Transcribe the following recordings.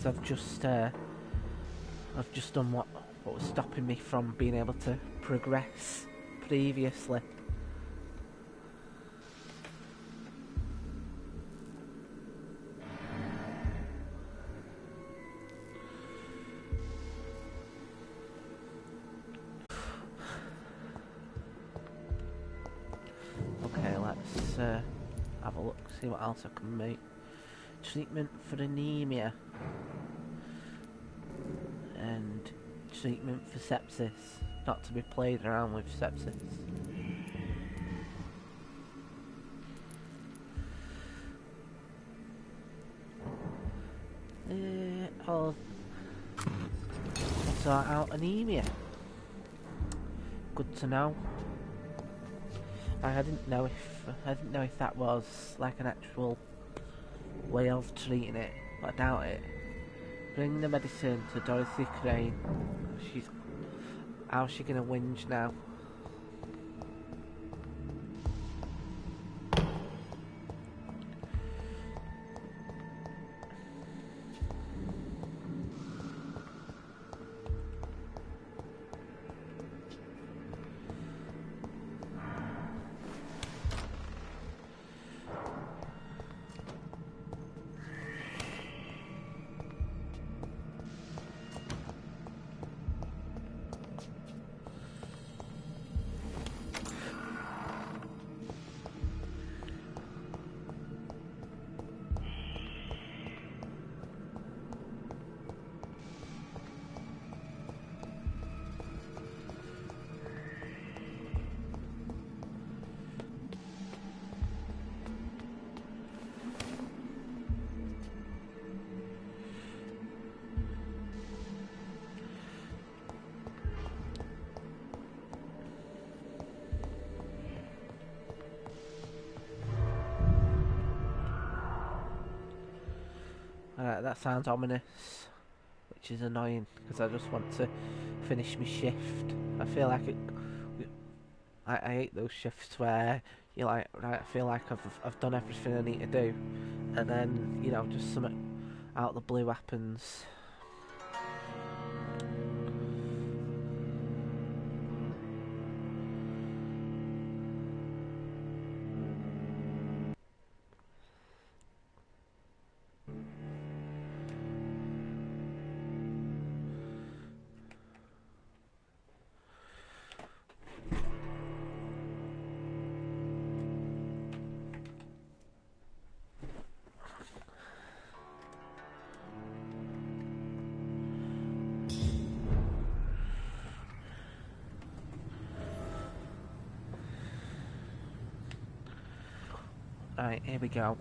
because I've just done what was stopping me from being able to progress previously. Okay, let's have a look, see what else I can make. Treatment for anemia and treatment for sepsis, not to be played around with sepsis. I'll sort out anemia. Good to know. I didn't know if that was like an actual way of treating it, but I doubt it. Bring the medicine to Dorothy Crane. How's she gonna whinge now? That sounds ominous, which is annoying because I just want to finish my shift. I feel like I hate those shifts where you're like, right, I feel like I've done everything I need to do, and then, you know, just something out of the blue happens. Right, here we go.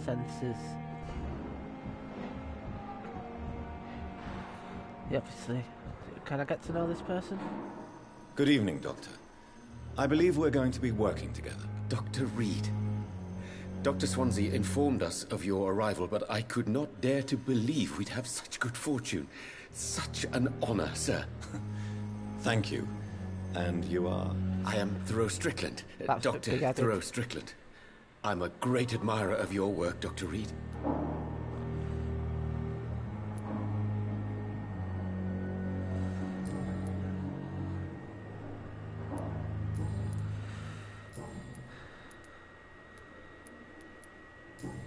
Sensors. Yeah, obviously. Can I get to know this person? Good evening, Doctor. I believe we're going to be working together. Dr. Reed. Dr. Swansea informed us of your arrival, but I could not dare to believe we'd have such good fortune. Such an honor, sir. Thank you. And you are? I am Thoreau Strickland. That's Dr. Thoreau Strickland. I'm a great admirer of your work, Dr. Reed.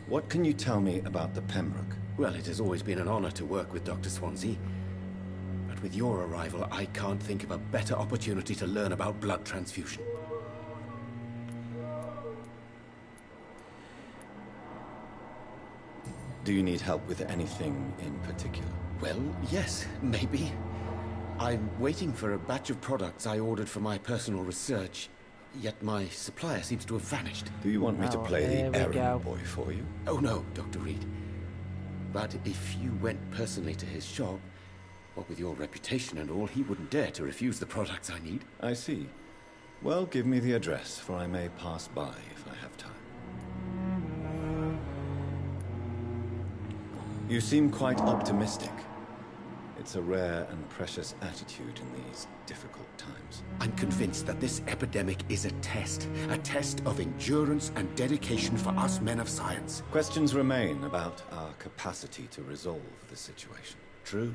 What can you tell me about the Pembroke? Well, it has always been an honor to work with Dr. Swansea. But with your arrival, I can't think of a better opportunity to learn about blood transfusion. Do you need help with anything in particular? Well, yes, maybe. I'm waiting for a batch of products I ordered for my personal research, yet my supplier seems to have vanished. Do you want me to play the errand go. boy for you? Oh no, Dr. Reed. But if you went personally to his shop, What with your reputation and all, he wouldn't dare to refuse the products I need. I see. Well, give me the address, for I may pass by if I have time. You seem quite optimistic. It's a rare and precious attitude in these difficult times. I'm convinced that this epidemic is a test of endurance and dedication for us men of science. Questions remain about our capacity to resolve the situation. True.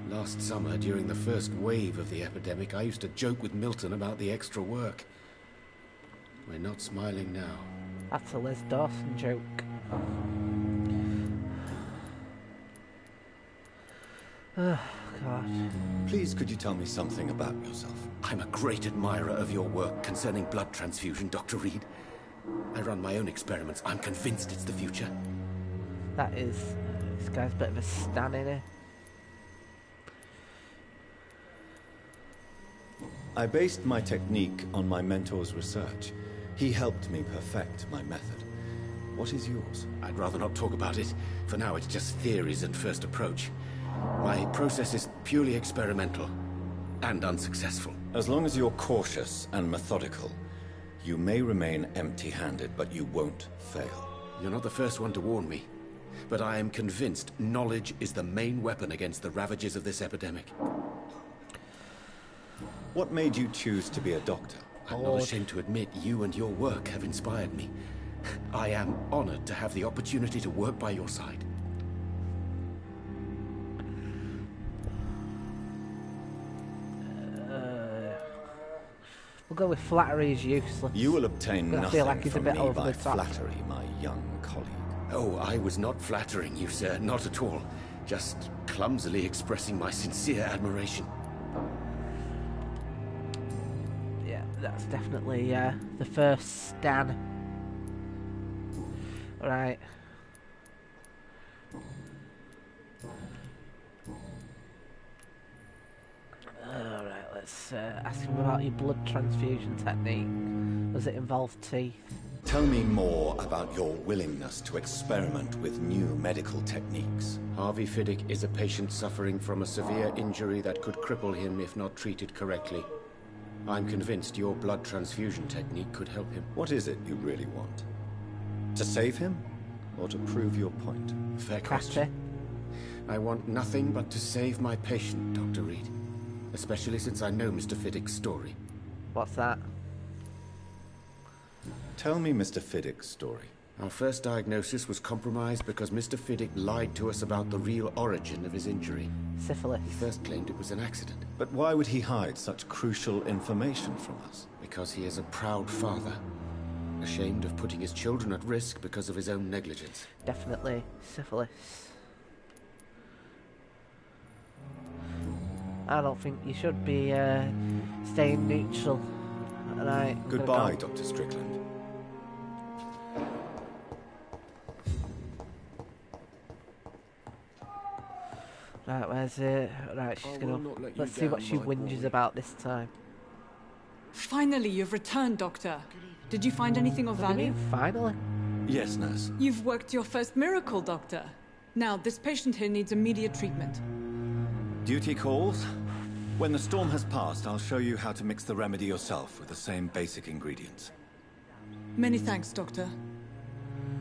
Last summer, during the first wave of the epidemic, I used to joke with Milton about the extra work. We're not smiling now. That's a Liz Dawson joke. Oh, God. Please, could you tell me something about yourself? I'm a great admirer of your work concerning blood transfusion, Dr. Reed. I run my own experiments. I'm convinced it's the future. That is... This guy's a bit of a stan in here. I based my technique on my mentor's research. He helped me perfect my method. What is yours? I'd rather not talk about it. For now, it's just theories and first approach. My process is purely experimental and unsuccessful. As long as you're cautious and methodical, you may remain empty-handed, but you won't fail. You're not the first one to warn me, but I am convinced knowledge is the main weapon against the ravages of this epidemic. What made you choose to be a doctor? I'm not ashamed to admit you and your work have inspired me. I am honored to have the opportunity to work by your side. We'll go with flattery is useless. You will obtain I nothing feel like he's a from bit me over by the top. flattery, my young colleague. Oh, I was not flattering you, sir. Not at all. Just clumsily expressing my sincere admiration. Yeah, that's definitely the first stan. Right. Alright, let's ask him about your blood transfusion technique. Does it involve teeth? Tell me more about your willingness to experiment with new medical techniques. Harvey Fiddick is a patient suffering from a severe injury that could cripple him if not treated correctly. I'm convinced your blood transfusion technique could help him. What is it you really want? To save him? Or to prove your point? Fair Catty. question. I want nothing but to save my patient, Dr. Reed. Especially since I know Mr. Fiddick's story. What's that? Tell me Mr. Fiddick's story. Our first diagnosis was compromised because Mr. Fiddick lied to us about the real origin of his injury. Syphilis. He first claimed it was an accident. But why would he hide such crucial information from us? Because he is a proud father. Ashamed of putting his children at risk because of his own negligence. Definitely syphilis. I don't think you should be staying neutral. Right. Goodbye, Dr. Strickland. Right, where's it? Right, she's gonna... Let's see what she whinges about this time. Finally, you've returned, Doctor. Did you find anything of What do you value? mean, finally? Yes, nurse. You've worked your first miracle, Doctor. Now, this patient here needs immediate treatment. Duty calls. When the storm has passed, I'll show you how to mix the remedy yourself with the same basic ingredients. Many thanks, Doctor.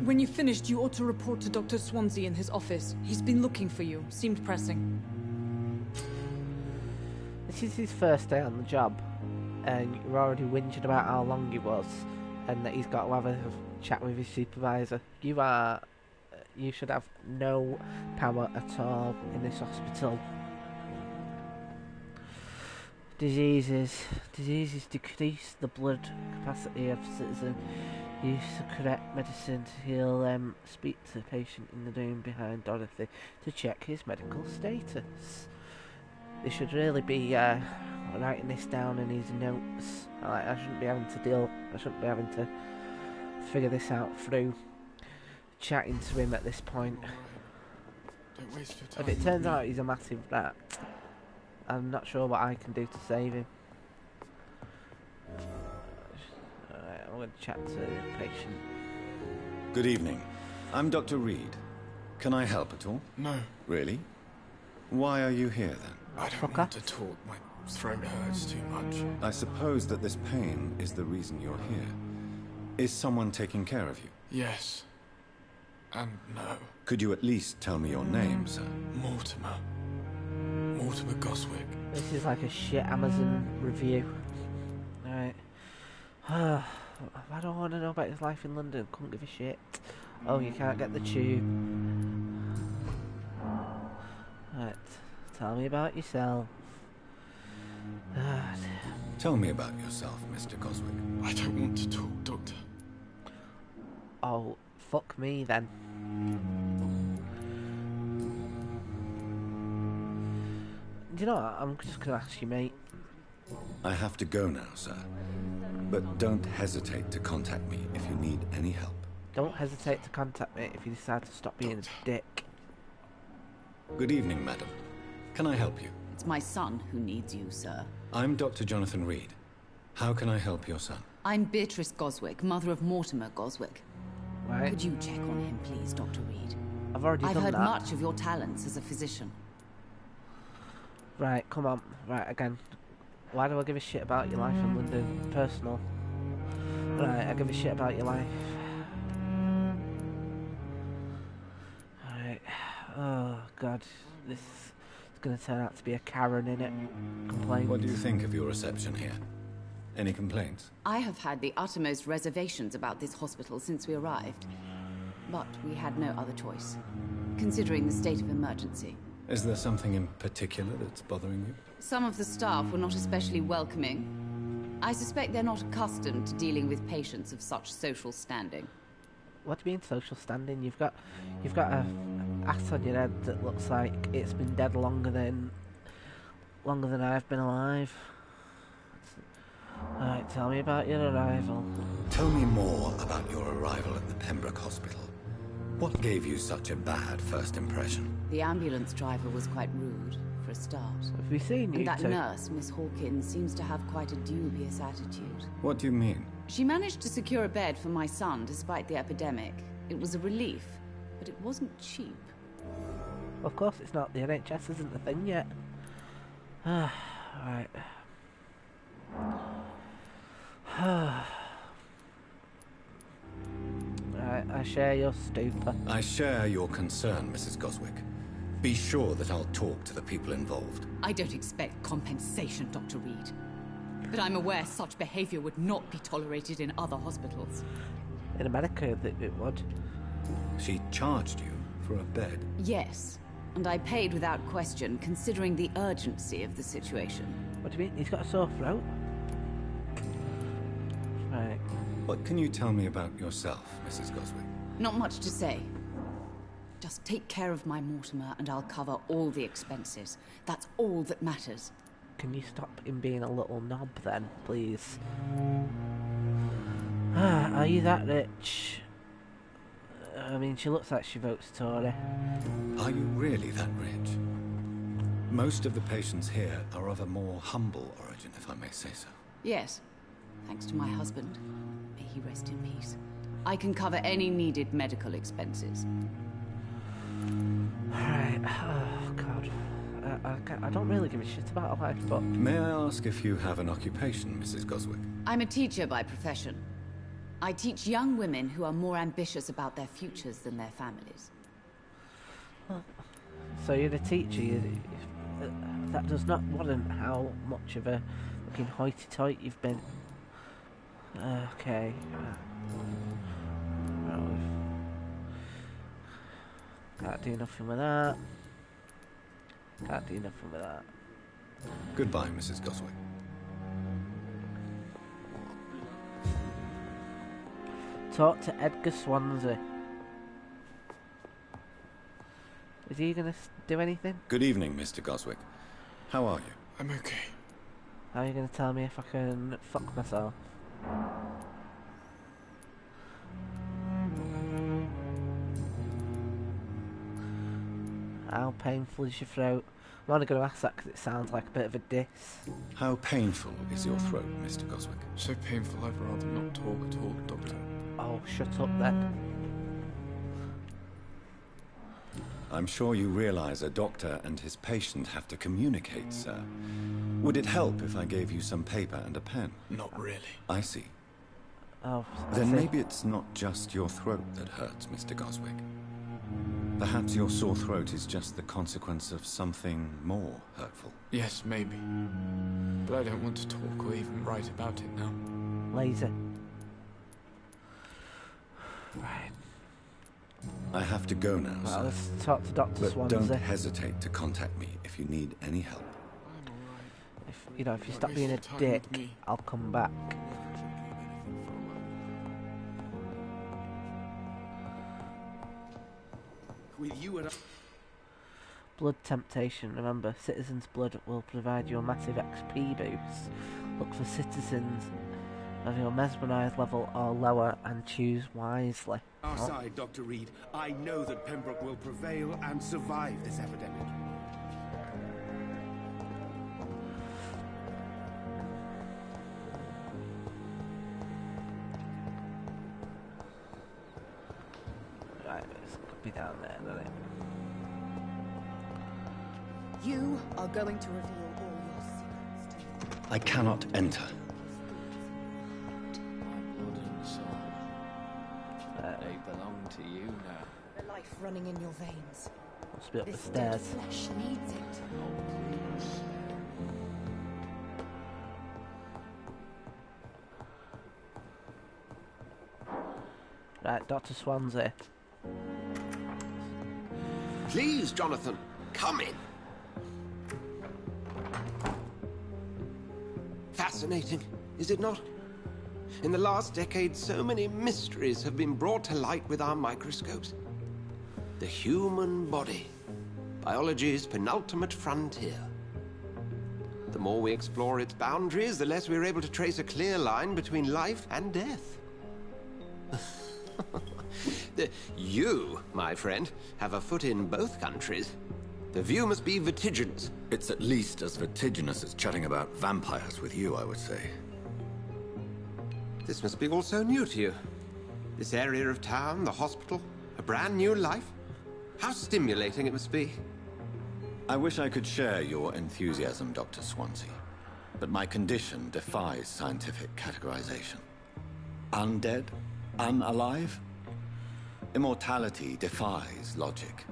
When you've finished, you ought to report to Dr. Swansea in his office. He's been looking for you. Seemed pressing. This is his first day on the job, and you're already whinging about how long he was, and that he's got to have a chat with his supervisor. You should have no power at all in this hospital. Diseases decrease the blood capacity of citizen. Use the correct medicine. He'll speak to the patient in the room behind Dorothy to check his medical status. They should really be writing this down in his notes. I shouldn't be having to figure this out through chatting to him at this point. Don't waste your time. If it turns out he's a massive rat, I'm not sure what I can do to save him. Alright, I'm going to chat to the patient. Good evening. I'm Dr. Reed. Can I help at all? No. Really? Why are you here, then? I don't Fucker. want to talk. My throat hurts too much. I suppose that this pain is the reason you're here. Is someone taking care of you? Yes. And no. Could you at least tell me your name, sir? Mortimer. Mortimer Goswick. This is like a shit Amazon review. Alright. I don't want to know about his life in London. Couldn't give a shit. Oh, you can't get the tube. Right. Tell me about yourself. Ah, Tell me about yourself, Mr. Goswick. I don't want to talk, Doctor. oh, fuck me then. Do you know what? I'm just going to ask you, mate. I have to go now, sir. But don't hesitate to contact me if you need any help. Don't hesitate to contact me if you decide to stop being a dick. Good evening, madam. Can I help you? It's my son who needs you, sir. I'm Dr. Jonathan Reed. How can I help your son? I'm Beatrice Goswick, mother of Mortimer Goswick. Right? Could you check on him, please, Dr. Reed? I've already I've done heard that. much of your talents as a physician. Right, come on. Right, again. Why do I give a shit about your life in London? Personal. Right, I give a shit about your life. Alright. Oh, God. This is going to turn out to be a Karen, innit? Complaint. What do you think of your reception here? Any complaints? I have had the uttermost reservations about this hospital since we arrived. But we had no other choice, considering the state of emergency. Is there something in particular that's bothering you? Some of the staff were not especially welcoming. I suspect they're not accustomed to dealing with patients of such social standing. What do you mean social standing? You've got a ass on your head that looks like it's been dead longer than I've been alive. Alright, tell me about your arrival. Tell me more about your arrival at the Pembroke Hospital. What gave you such a bad first impression? The ambulance driver was quite rude, for a start. Have we seen you And that two? nurse, Miss Hawkins, seems to have quite a dubious attitude. What do you mean? She managed to secure a bed for my son despite the epidemic. It was a relief, but it wasn't cheap. Of course it's not. The NHS isn't the thing yet. Right. Right, I share your stupor. I share your concern, Mrs. Goswick. Be sure that I'll talk to the people involved. I don't expect compensation, Dr. Reed. But I'm aware such behavior would not be tolerated in other hospitals. In America, it would. She charged you for a bed. Yes, and I paid without question, considering the urgency of the situation. What do you mean? He's got a sore throat? Right. What can you tell me about yourself, Mrs. Goswick? Not much to say. Just take care of my Mortimer and I'll cover all the expenses. That's all that matters. Can you stop him being a little knob then, please? Are you that rich? I mean, she looks like she votes Tory. Are you really that rich? Most of the patients here are of a more humble origin, if I may say so. Yes, thanks to my husband. May he rest in peace. I can cover any needed medical expenses. Alright, oh god. I don't really give a shit about her life, but... May I ask if you have an occupation, Mrs. Goswick? I'm a teacher by profession. I teach young women who are more ambitious about their futures than their families. So you're a teacher, that does not warrant how much of a fucking hoity-toity you've been. Okay. Well, can't do nothing with that. Can't do nothing with that. Goodbye, Mrs. Goswick. Talk to Edgar Swansea. Is he gonna do anything? Good evening, Mr. Goswick. How are you? I'm okay. How are you gonna tell me if I can fuck myself? How painful is your throat? I'm only going to ask that because it sounds like a bit of a diss. How painful is your throat, Mr. Goswick? So painful, I'd rather not talk at all, Doctor. Oh, shut up then. I'm sure you realize a doctor and his patient have to communicate, sir. Would it help if I gave you some paper and a pen? Not really. I see. Oh, I Then see. maybe it's not just your throat that hurts, Mr. Goswick. Perhaps your sore throat is just the consequence of something more hurtful. Yes, maybe. But I don't want to talk or even write about it now. Laser. Right. I have to go now, Well, sir. let's talk to Dr. But Swansea. don't hesitate to contact me if you need any help. I'm alright. If you stop Waste being a of time dick, with me. I'll come back. With you and I... Blood temptation. Remember, citizens' blood will provide you a massive XP boost. Look for citizens of your mesmerised level or lower and choose wisely. Our side, Dr. Reed. I know that Pembroke will prevail and survive this epidemic. Right, this could be down there, doesn't it? You are going to reveal all your secrets to me. I cannot enter. My blood and soul, they belong to you now. The life running in your veins. Must be up the This dead stairs. flesh needs it. Right, Dr. Swansea. Please, Jonathan, come in. Fascinating, is it not? In the last decade, so many mysteries have been brought to light with our microscopes. The human body, biology's penultimate frontier. The more we explore its boundaries, the less we're able to trace a clear line between life and death. You, my friend, have a foot in both countries. The view must be vertiginous. It's at least as vertiginous as chatting about vampires with you, I would say. This must be all so new to you. This area of town, the hospital, a brand new life. How stimulating it must be. I wish I could share your enthusiasm, Dr. Swansea, but my condition defies scientific categorization. Undead? Unalive? Immortality defies logic.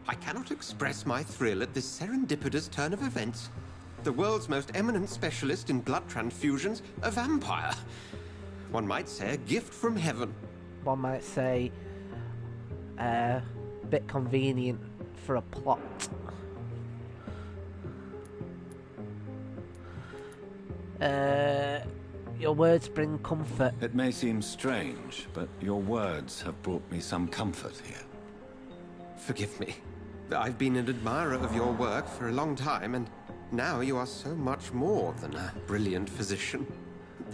I cannot express my thrill at this serendipitous turn of events. The world's most eminent specialist in blood transfusions, a vampire. One might say a gift from heaven. One might say, bit convenient for a plot. Your words bring comfort. It may seem strange, but your words have brought me some comfort here. Forgive me. I've been an admirer of your work for a long time, and now you are so much more than a brilliant physician.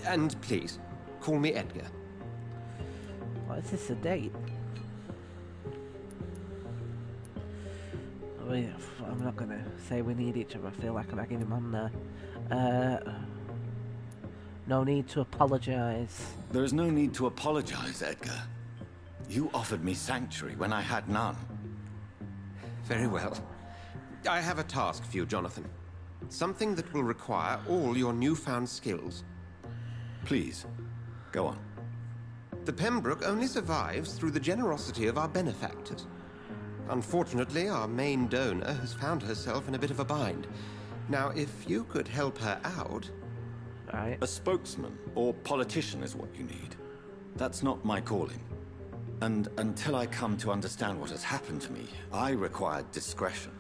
And please, call me Edgar. What is this, a date? I'm not gonna say we need each other. I feel like I'm egging him on there. No need to apologise. There is no need to apologize, Edgar. You offered me sanctuary when I had none. Very well. I have a task for you, Jonathan. Something that will require all your newfound skills. Please, go on. The Pembroke only survives through the generosity of our benefactors. Unfortunately, our main donor has found herself in a bit of a bind. Now, if you could help her out... Right. A spokesman or politician is what you need. That's not my calling. And until I come to understand what has happened to me, I require discretion.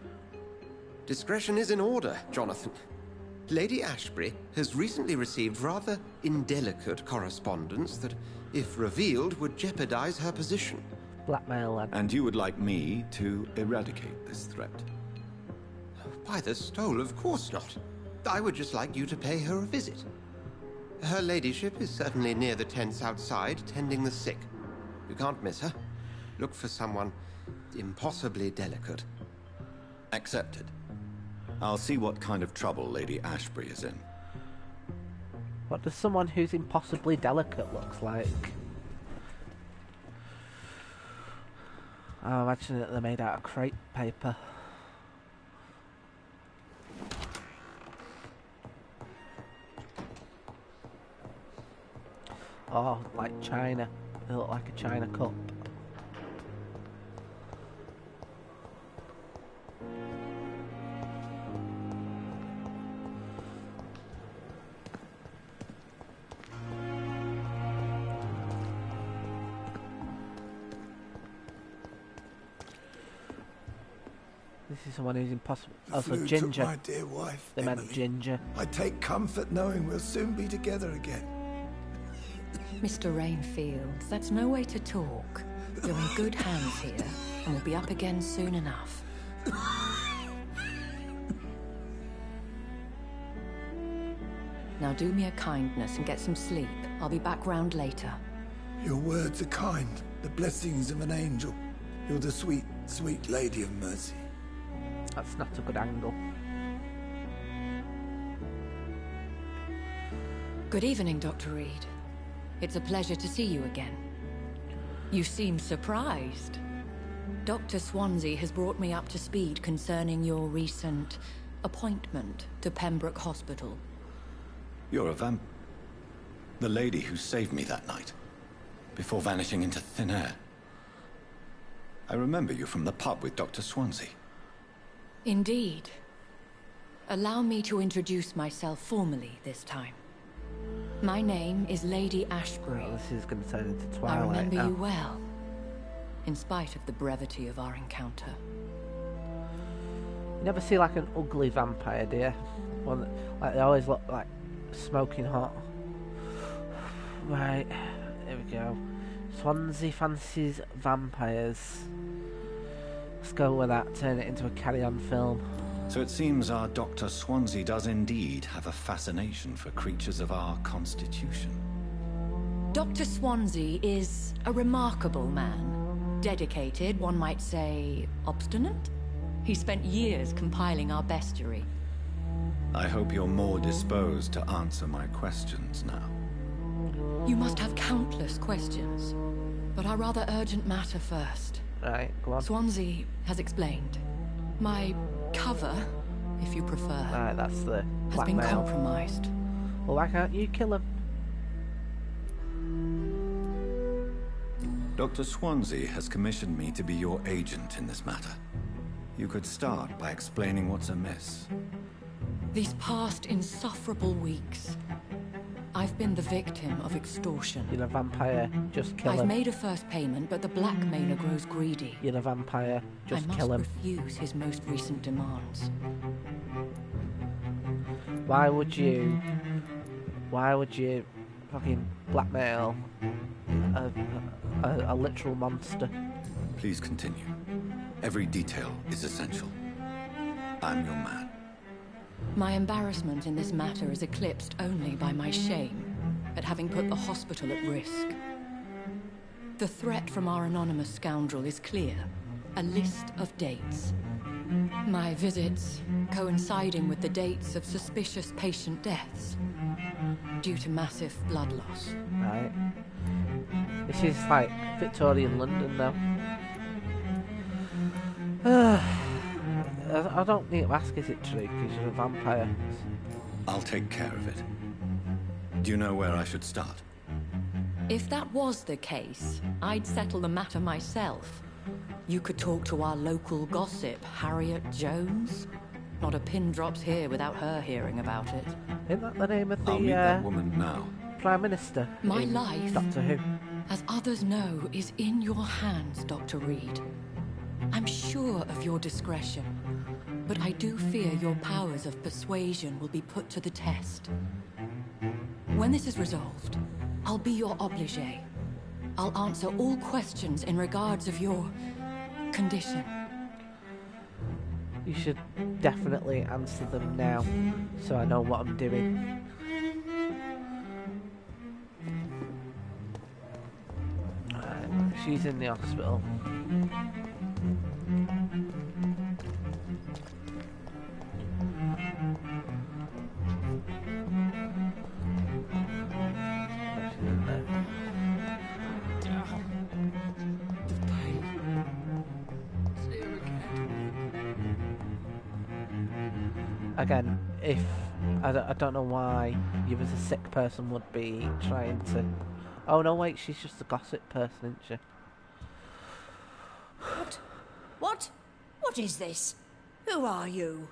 Discretion is in order, Jonathan. Lady Ashbury has recently received rather indelicate correspondence that, if revealed, would jeopardize her position. Blackmail, lad. And you would like me to eradicate this threat? By the stole, of course not. I would just like you to pay her a visit. Her ladyship is certainly near the tents outside, tending the sick. You can't miss her. Look for someone impossibly delicate. Accepted. I'll see what kind of trouble Lady Ashbury is in. What does someone who's impossibly delicate looks like? I imagine that they're made out of crepe paper. Oh, like china. They look like a china cup. This is someone who's impossible. Also, Flu Ginger. took my dear wife, They meant Emily. Ginger. I take comfort knowing we'll soon be together again. Mr. Rainfield, that's no way to talk. You're in good hands here, and we'll be up again soon enough. Now do me a kindness and get some sleep. I'll be back round later. Your words are kind, the blessings of an angel. You're the sweet, sweet lady of mercy. That's not a good angle. Good evening, Dr. Reed. It's a pleasure to see you again. You seem surprised. Dr. Swansea has brought me up to speed concerning your recent appointment to Pembroke Hospital. You're a the lady who saved me that night, before vanishing into thin air. I remember you from the pub with Dr. Swansea. Indeed. Allow me to introduce myself formally this time. My name is Lady Ashbury. Oh, this is going to turn into I Twilight remember now. you well, in spite of the brevity of our encounter. You never see like an ugly vampire, do you? One that, like they always look like smoking hot. Right, here we go. Swansea fancies vampires. Let's go with that. Turn it into a carry-on film. So it seems our Dr. Swansea does indeed have a fascination for creatures of our constitution. Dr. Swansea is a remarkable man. Dedicated, one might say, obstinate? He spent years compiling our bestiary. I hope you're more disposed to answer my questions now. You must have countless questions, but our rather urgent matter first. Right, go on. Swansea has explained. My cover, if you prefer, Right, that's the has been blackmail. compromised. Well, why can't you kill him? Dr. Swansea has commissioned me to be your agent in this matter. You could start by explaining what's amiss. These past insufferable weeks, I've been the victim of extortion. You're a vampire, just kill I've him. made a first payment, but the blackmailer grows greedy. You're a vampire, just I must kill him. refuse his most recent demands. Why would you fucking blackmail a literal monster? Please continue. Every detail is essential. I'm your man. My embarrassment in this matter is eclipsed only by my shame at having put the hospital at risk. The threat from our anonymous scoundrel is clear. A list of dates. My visits coinciding with the dates of suspicious patient deaths due to massive blood loss. Right. This is like Victorian London now. I don't need to ask, is it true? Because you're a vampire. I'll take care of it. Do you know where I should start? If that was the case, I'd settle the matter myself. You could talk to our local gossip, Harriet Jones. Not a pin drops here without her hearing about it. Isn't that the name of the I'll meet that woman now. Prime Minister? My in life, Doctor Who. as others know, is in your hands, Dr. Reed. I'm sure of your discretion, but I do fear your powers of persuasion will be put to the test. When this is resolved, I'll be your obligé. I'll answer all questions in regards of your condition. You should definitely answer them now, so I know what I'm doing. She's in the hospital. again, if I don't know why you as a sick person would be trying to. Oh no, wait, she's just a gossip person, isn't she? What? What is this? Who are you?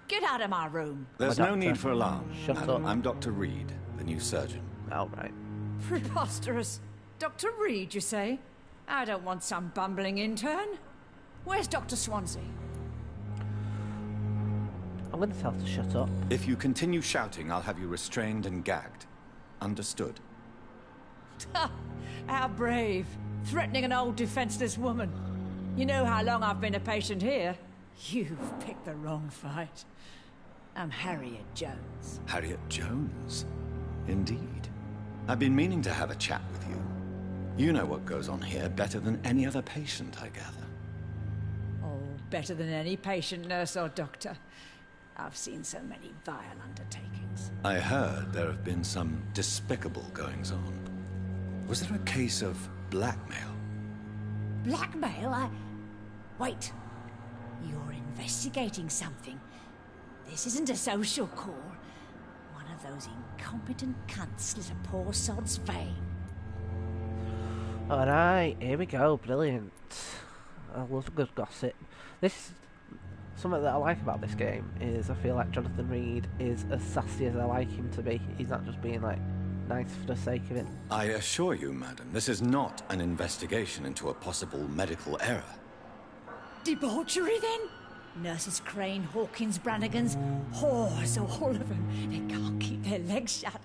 Get out of my room. There's no need for alarm. Shut madam. up. I'm Dr. Reed, the new surgeon. Oh, right. Preposterous. Dr. Reed, you say? I don't want some bumbling intern. Where's Dr. Swansea? I'm going to tell her to shut up. If you continue shouting, I'll have you restrained and gagged. Understood? How brave. Threatening an old defenseless woman. You know how long I've been a patient here? You've picked the wrong fight. I'm Harriet Jones. Harriet Jones? Indeed. I've been meaning to have a chat with you. You know what goes on here better than any other patient, I gather. Oh, better than any patient, nurse or doctor. I've seen so many vile undertakings. I heard there have been some despicable goings-on. Was there a case of blackmail? Blackmail? Wait. You're investigating something. This isn't a social call. One of those incompetent cunts slit a poor sod's vein. Alright, here we go. Brilliant. I love a good gossip. Something that I like about this game is I feel like Jonathan Reed is as sassy as I like him to be. He's not just being like nice for the sake of it. I assure you, madam, this is not an investigation into a possible medical error. Debauchery, then? Nurses Crane, Hawkins, Brannigans, whores, all of them. They can't keep their legs shut.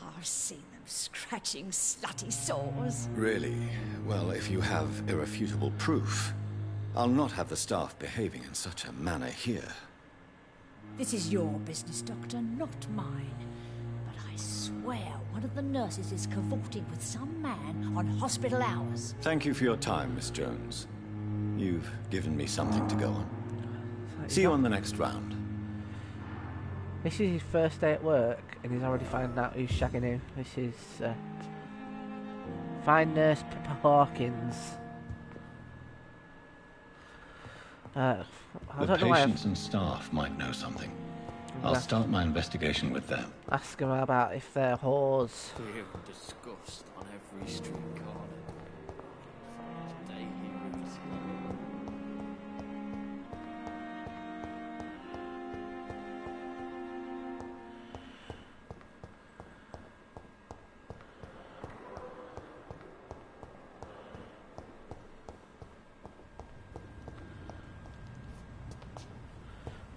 I've seen them scratching slutty sores. Really? Well, if you have irrefutable proof, I'll not have the staff behaving in such a manner here. This is your business, Doctor, not mine. But I swear one of the nurses is cavorting with some man on hospital hours. Thank you for your time, Miss Jones. You've given me something to go on. See you on the next round. This is his first day at work, and he's already finding out who's shagging who. This is fine nurse Pippa Hawkins. I The don't know why patients and staff might know something. I'll start my investigation with them. Ask them about if they're whores. Real disgust on every street corner. Daily rivers.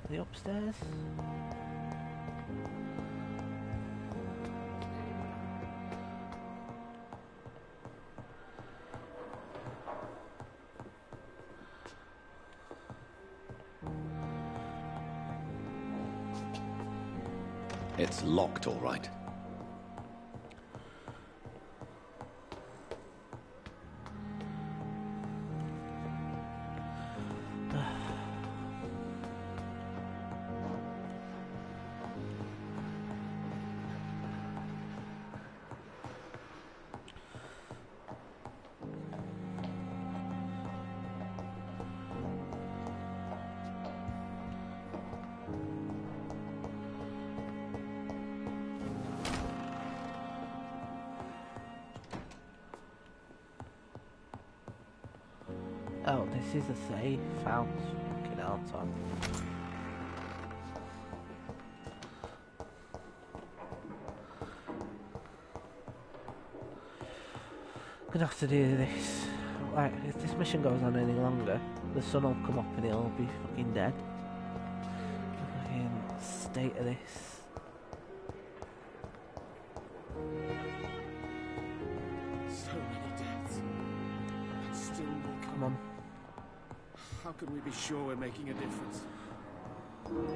Are they upstairs? It's locked, all right. Oh, this is a safe house. Fucking hell, Tom. Gonna have to do this. Like, if this mission goes on any longer, the sun will come up and he'll be fucking dead. The fucking state of this. So many deaths. And still more Come on. How can we be sure we're making a difference? Another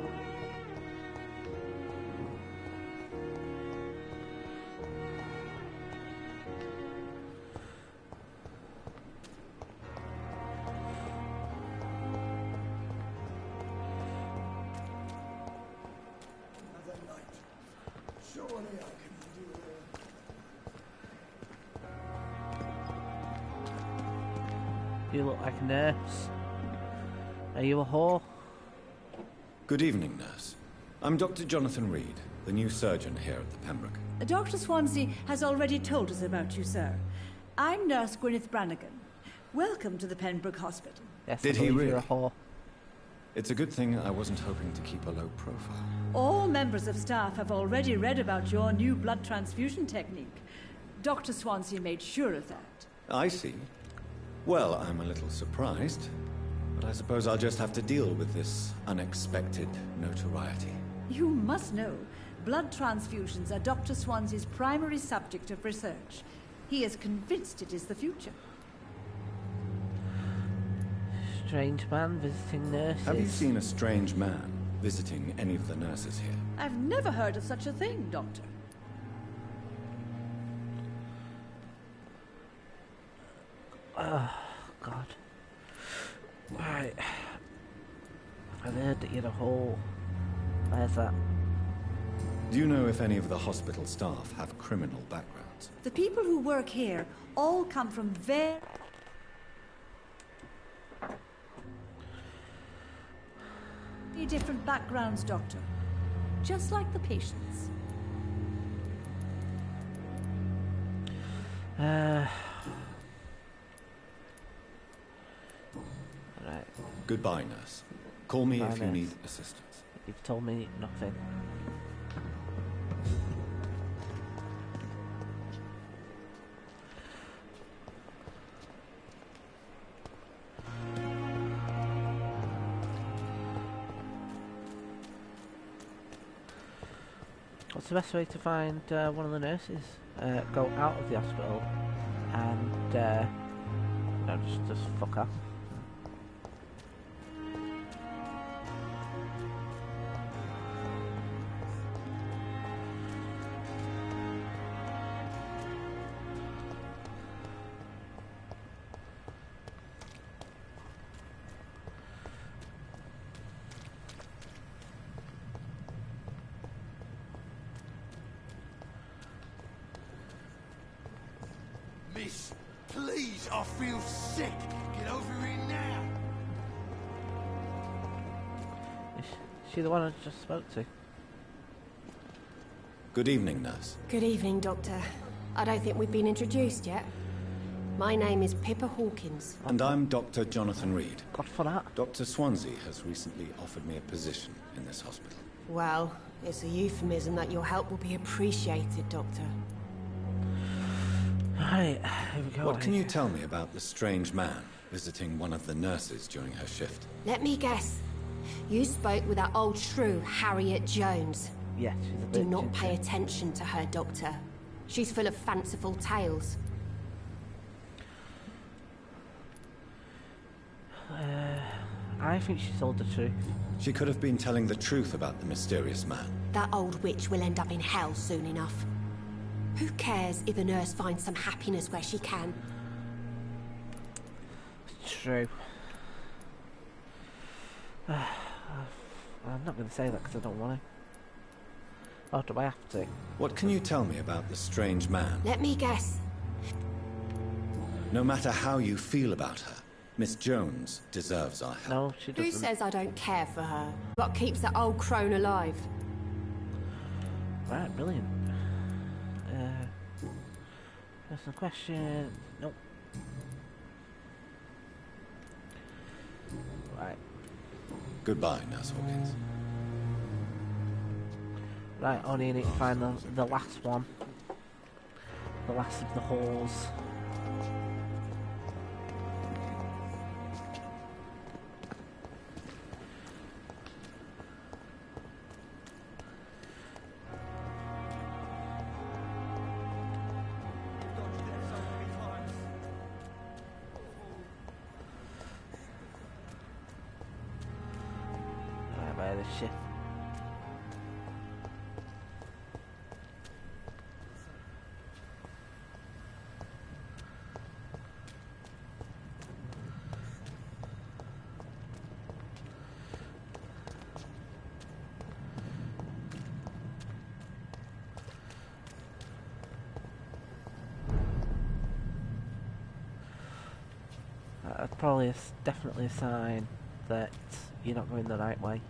night. Surely I can do it. You look like a nurse. Are you a whore? Good evening, nurse. I'm Dr. Jonathan Reed, the new surgeon here at the Pembroke. Dr. Swansea has already told us about you, sir. I'm Nurse Gwyneth Brannigan. Welcome to the Pembroke Hospital. Yes, Did I he believe really? you're a whore. It's a good thing I wasn't hoping to keep a low profile. All members of staff have already read about your new blood transfusion technique. Dr. Swansea made sure of that. I see. Well, I'm a little surprised, but I suppose I'll just have to deal with this unexpected notoriety. You must know, blood transfusions are Dr. Swansea's primary subject of research. He is convinced it is the future. Strange man visiting nurses. Have you seen a strange man visiting any of the nurses here? I've never heard of such a thing, Doctor. Oh, God. Right. I've heard that you're a whore. Where's that? Do you know if any of the hospital staff have criminal backgrounds? The people who work here all come from very different backgrounds, Doctor. Just like the patients. Right. Goodbye, nurse. Call me if you nurse. need assistance. You've told me nothing. What's the best way to find one of the nurses? Go out of the hospital and no, just fuck off. Miss, please, I feel sick. Get over here now. Is she the one I just spoke to? Good evening, nurse. Good evening, Doctor. I don't think we've been introduced yet. My name is Pippa Hawkins. And I'm Dr. Jonathan Reed. God for that. Dr. Swansea has recently offered me a position in this hospital. Well, it's a euphemism that your help will be appreciated, Doctor. Right, here we go. What can you tell me about the strange man visiting one of the nurses during her shift? Let me guess. You spoke with that old shrew, Harriet Jones. Yes, she's a bit Do not ginger. pay attention to her, Doctor. She's full of fanciful tales. I think she told the truth. She could have been telling the truth about the mysterious man. That old witch will end up in hell soon enough. Who cares if a nurse finds some happiness where she can? True. I'm not going to say that because I don't want to. Or do I have to? What can you tell me about the strange man? Let me guess. No matter how you feel about her, Miss Jones deserves our help. No, she doesn't. Who says I don't care for her? What keeps that old crone alive? Right, brilliant. Personal question. Nope. Right. Goodbye, Nurse Hawkins. Right, only need to find the last one. The last of the halls. Right, where is she? That's probably definitely a sign that you're not going the right way.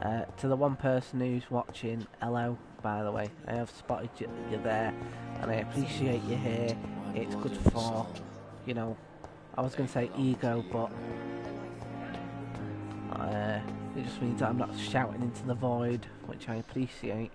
To the one person who's watching, hello, by the way. I have spotted you there, and I appreciate you here. It's good for, you know, I was going to say ego, but it just means that I'm not shouting into the void, which I appreciate.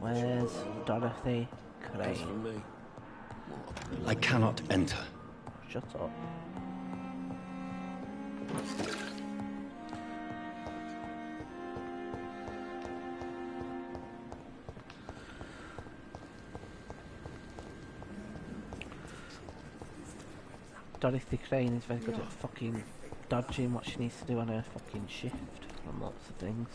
Where's Dorothy Crane? I cannot enter. Shut up. Dorothy Crane is very good at fucking dodging what she needs to do on her fucking shift from lots of things.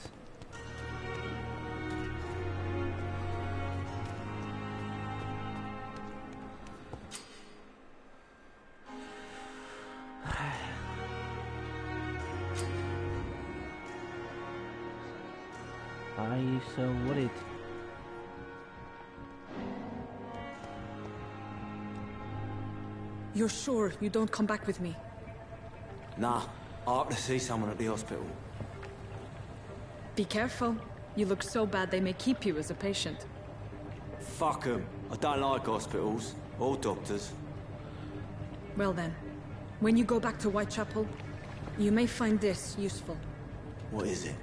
Are you so worried? You're sure you don't come back with me? Nah, I have to see someone at the hospital. Be careful. You look so bad they may keep you as a patient. Fuck 'em. I don't like hospitals. Or doctors. Well then, when you go back to Whitechapel, you may find this useful. What is it?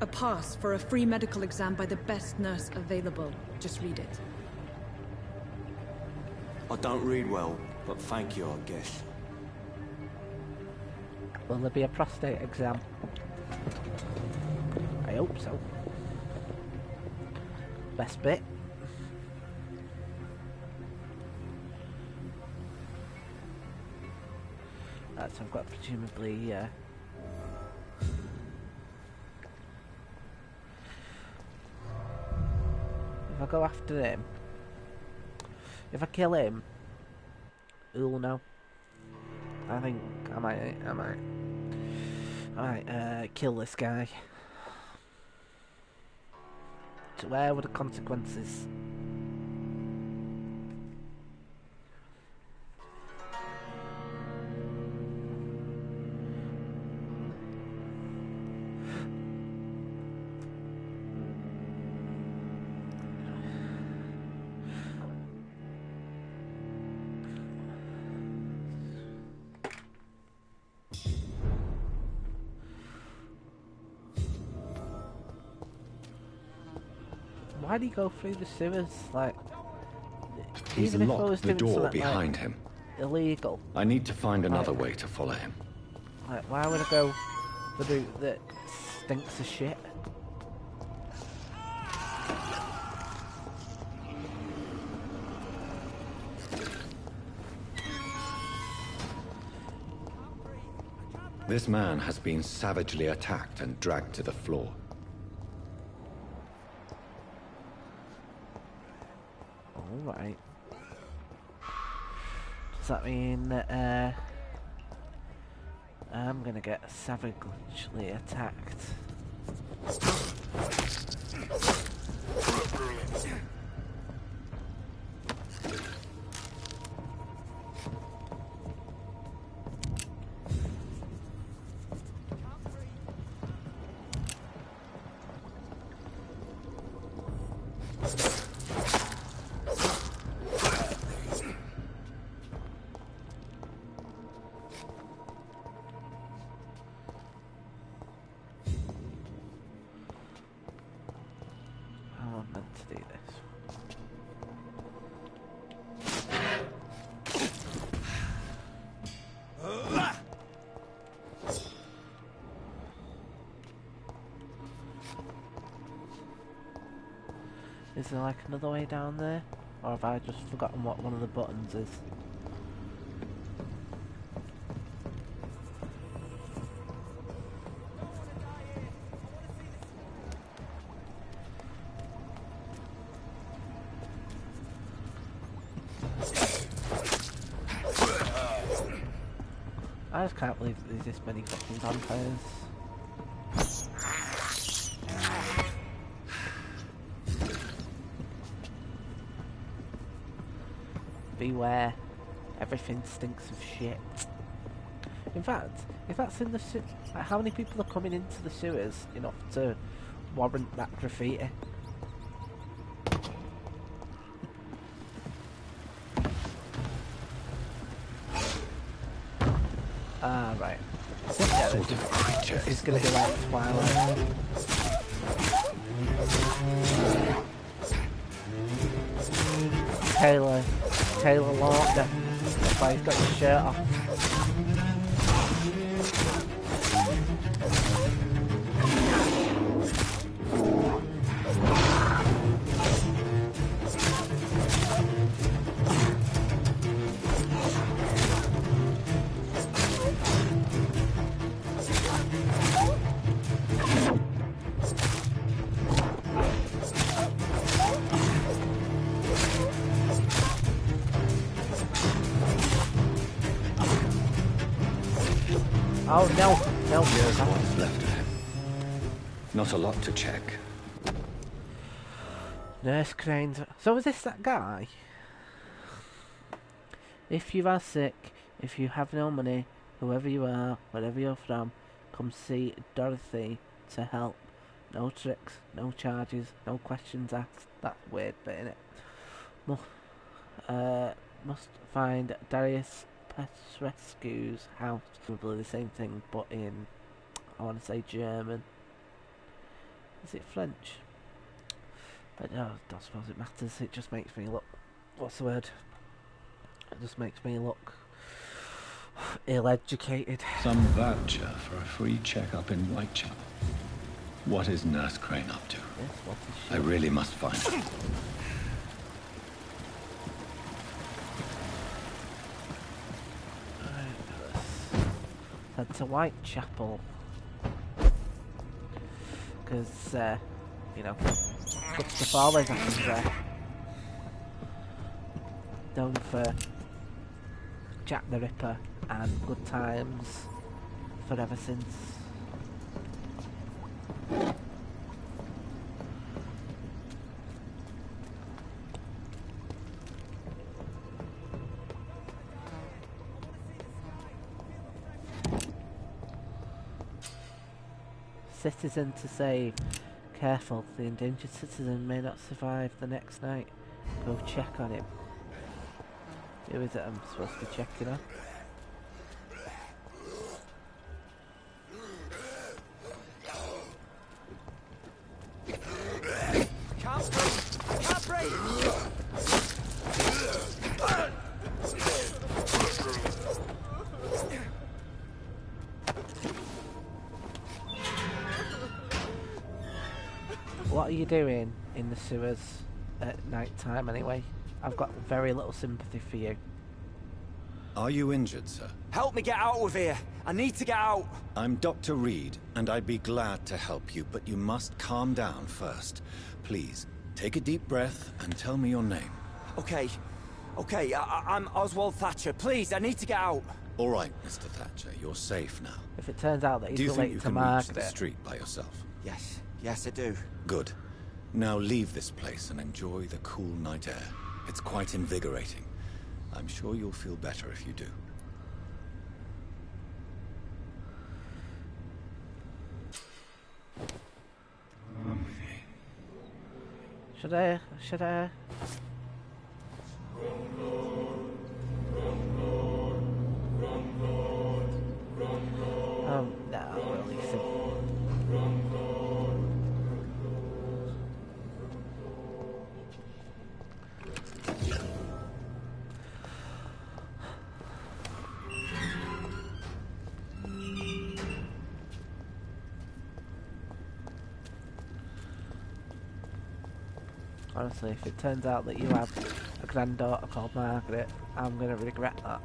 A pass for a free medical exam by the best nurse available. Just read it. I don't read well, but thank you, I guess. Will there be a prostate exam? I hope so. Best bit. Right, so I've got presumably if I go after him, if I kill him, who'll know? I think I might kill this guy. So where were the consequences? Why did he go through the sewers? Like, He's even if I was locked the doing door something, behind like, him. illegal. I need to find another way to follow him. Like, why would I go the route that stinks of shit? This man has been savagely attacked and dragged to the floor. Alright. Does that mean that I'm gonna get savagely attacked? To do this. Is there like another way down there? Or have I just forgotten what one of the buttons is? I just can't believe there's this many fucking vampires. Beware. Everything stinks of shit. In fact, if that's in the like, how many people are coming into the sewers enough to warrant that graffiti? Ah, right. Yeah, Sort of creature it's gonna be like Twilight. Taylor Lautner. That's why he's got his shirt off. Oh no, no. What's left of him? Not a lot to check. Nurse Crane's. So is this that guy? If you are sick, if you have no money, whoever you are, wherever you're from, come see Dorothy to help. No tricks, no charges, no questions asked. That's weird bit, innit? Must find Darius Petrescu's house. Probably the same thing, but in, I want to say German. Is it French? But no, I don't suppose it matters. It just makes me look. What's the word? It just makes me look ill-educated. Some voucher for a free checkup in Whitechapel. What is Nurse Crane up to? Yes, what is she? I really must find her. Head to Whitechapel. Because, you know, good stuff always happens there. Known for Jack the Ripper and good times forever since. Citizen to save. Careful, the endangered citizen may not survive the next night. Go check on him. Who is it I'm supposed to be checking on? Can't breathe! What are you doing in the sewers at night time anyway? I've got very little sympathy for you. Are you injured, sir? Help me get out of here! I need to get out! I'm Dr. Reed, and I'd be glad to help you, but you must calm down first. Please, take a deep breath and tell me your name. Okay, I'm Oswald Thatcher. Please, I need to get out! All right, Mr. Thatcher, you're safe now. If it turns out that Do he's you think you related to can reach Margaret... the street by yourself? Yes, I do. Good. Now leave this place and enjoy the cool night air. It's quite invigorating. I'm sure you'll feel better if you do. Should I... No, we'll release him. Honestly, if it turns out that you have a granddaughter called Margaret, I'm going to regret that.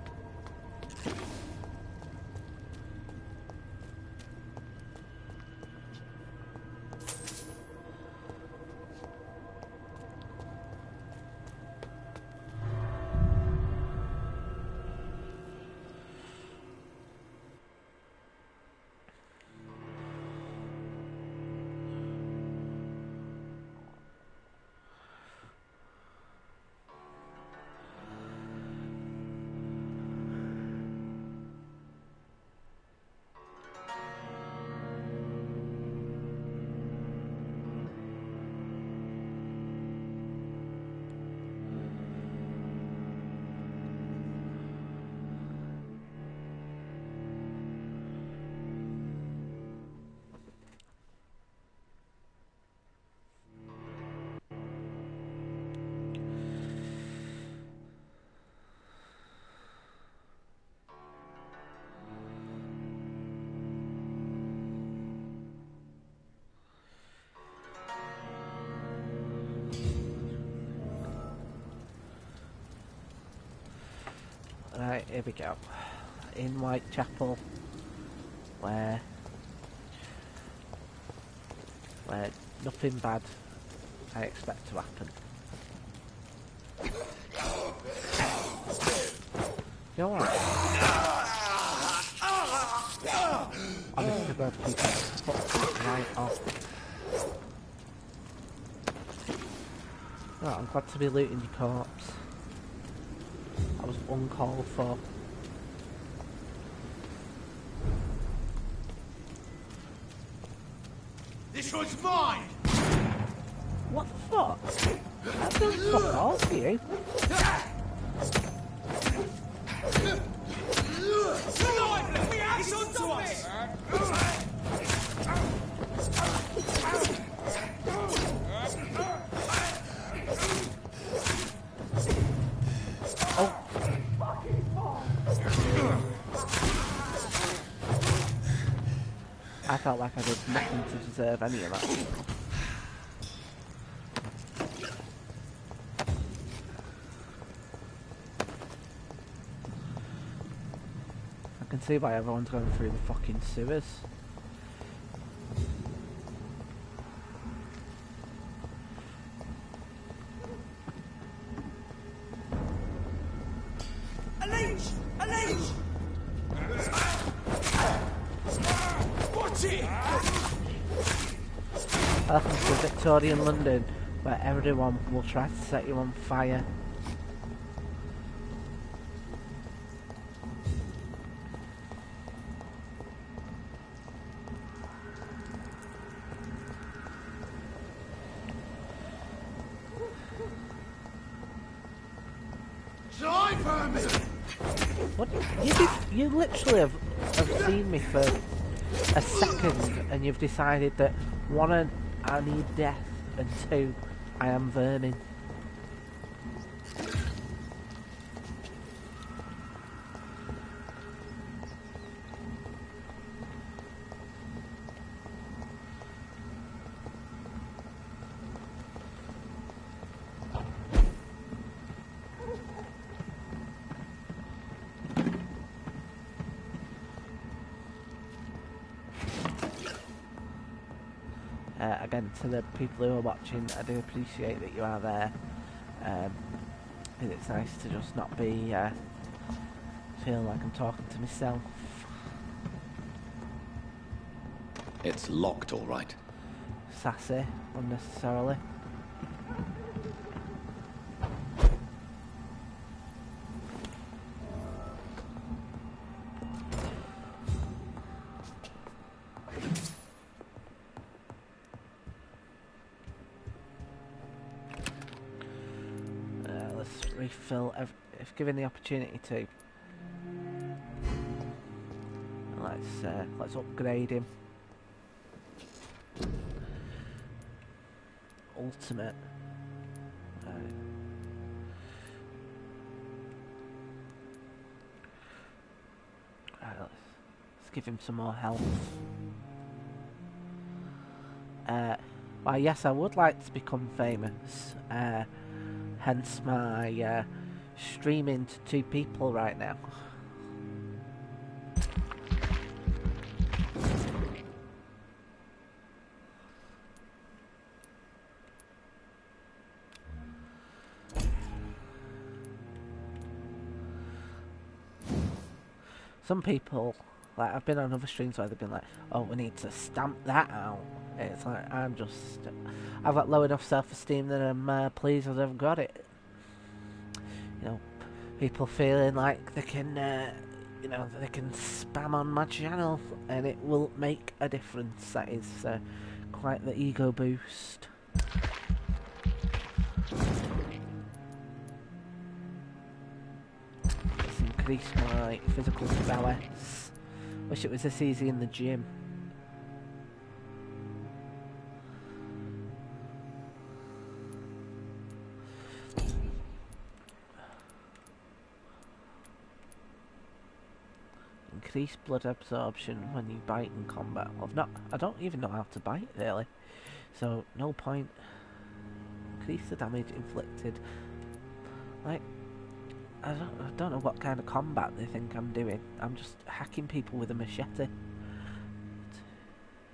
Right, here we go. In Whitechapel, where nothing bad I expect to happen. You alright? Honest to God, people, fuck right off. Right, I'm glad to be looting your corpse. That was uncalled for. This one's mine! What the fuck? That doesn't fuck all for you. He's onto us! Oh. I felt like I did nothing to deserve any of that. I can see why everyone's going through the fucking sewers. A leech! A leech! Watch it! Welcome to Victorian London, where everyone will try to set you on fire. What? You literally have seen me for a second and you've decided that one, I need death, and two, I am vermin. Again, to the people who are watching, I do appreciate that you are there. And it's nice to just not be feel like I'm talking to myself. It's locked, all right. Sassy, unnecessarily. Refill if given the opportunity to. Let's upgrade him. Ultimate. Let's give him some more health. Well, yes, I would like to become famous. Hence my streaming to 2 people right now. Some people, like, I've been on other streams where they've been like, oh, we need to stamp that out. And it's like, I've got low enough self-esteem that I'm pleased I've got it. You know, people feeling like they can, they can spam on my channel and it will make a difference. That is quite the ego boost. Let's increase my physical prowess. Wish it was this easy in the gym. Increase blood absorption when you bite in combat. I don't even know how to bite really, so no point. Increase the damage inflicted. Like, I don't know what kind of combat they think I'm doing. I'm just hacking people with a machete.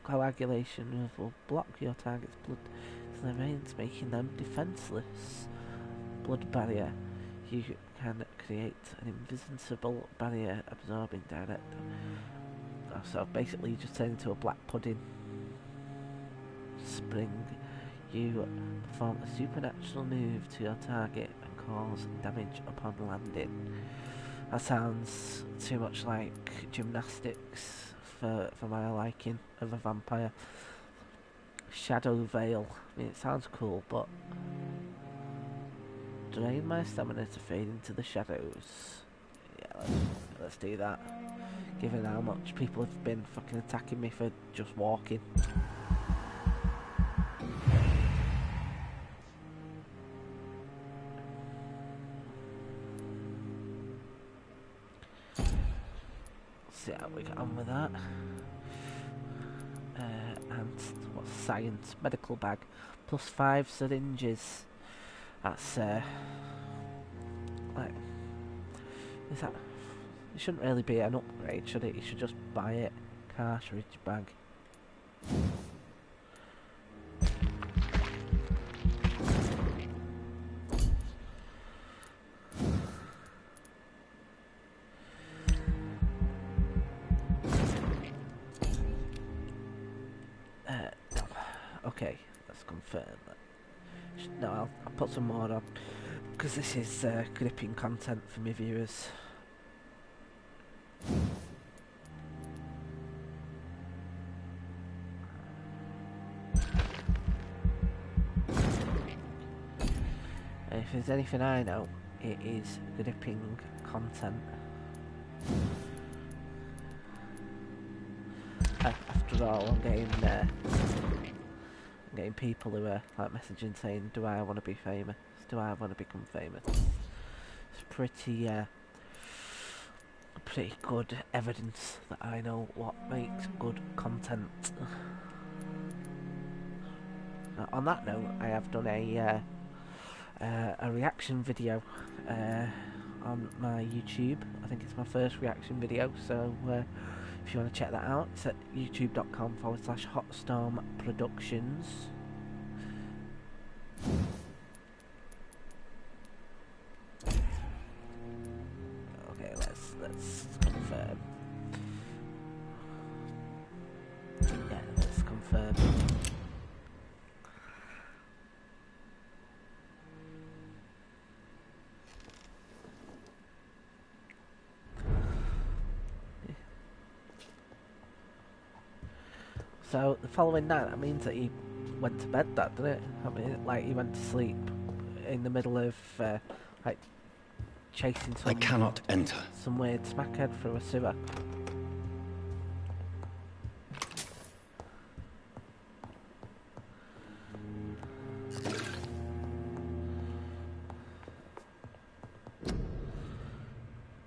Coagulation will block your target's blood to their veins, making them defenseless. Blood barrier. You can create an invisible barrier absorbing direct. So basically you just turn into a black pudding. Spring. You perform a supernatural move to your target and cause damage upon landing. That sounds too much like gymnastics for my liking of a vampire. Shadow Veil. I mean, it sounds cool, but drain my stamina to fade into the shadows. Yeah, let's do that. Given how much people have been fucking attacking me for just walking. See how we get on with that. And what's science? Medical bag. Plus 5 syringes. That's like, is that? It shouldn't really be an upgrade, should it? You should just buy it. Cartridge bag. Okay, let's confirm that. No, I'll put some more on, because this is gripping content for my viewers. If there's anything I know, it is gripping content. After all, I'm getting people who are like messaging saying, "Do I want to be famous? Do I want to become famous?" It's pretty good evidence that I know what makes good content. On that note, I have done a reaction video on my YouTube. I think it's my first reaction video, so if you want to check that out, it's at youtube.com/Hotstorm Productions. Okay, let's confirm. Yeah, let's confirm. So the following night, that means that he went to bed, that, didn't it? I mean, like, he went to sleep in the middle of like chasing some. I cannot enter. Some weird smackhead through a sewer.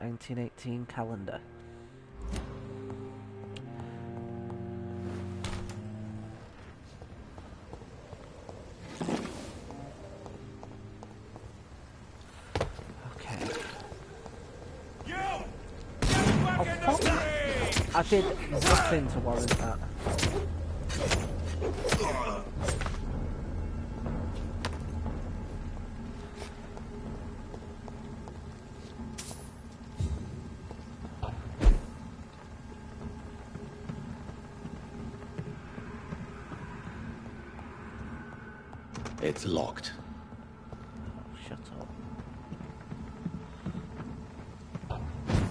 (1918) calendar. I did nothing to warrant that. It's locked. Oh, shut up.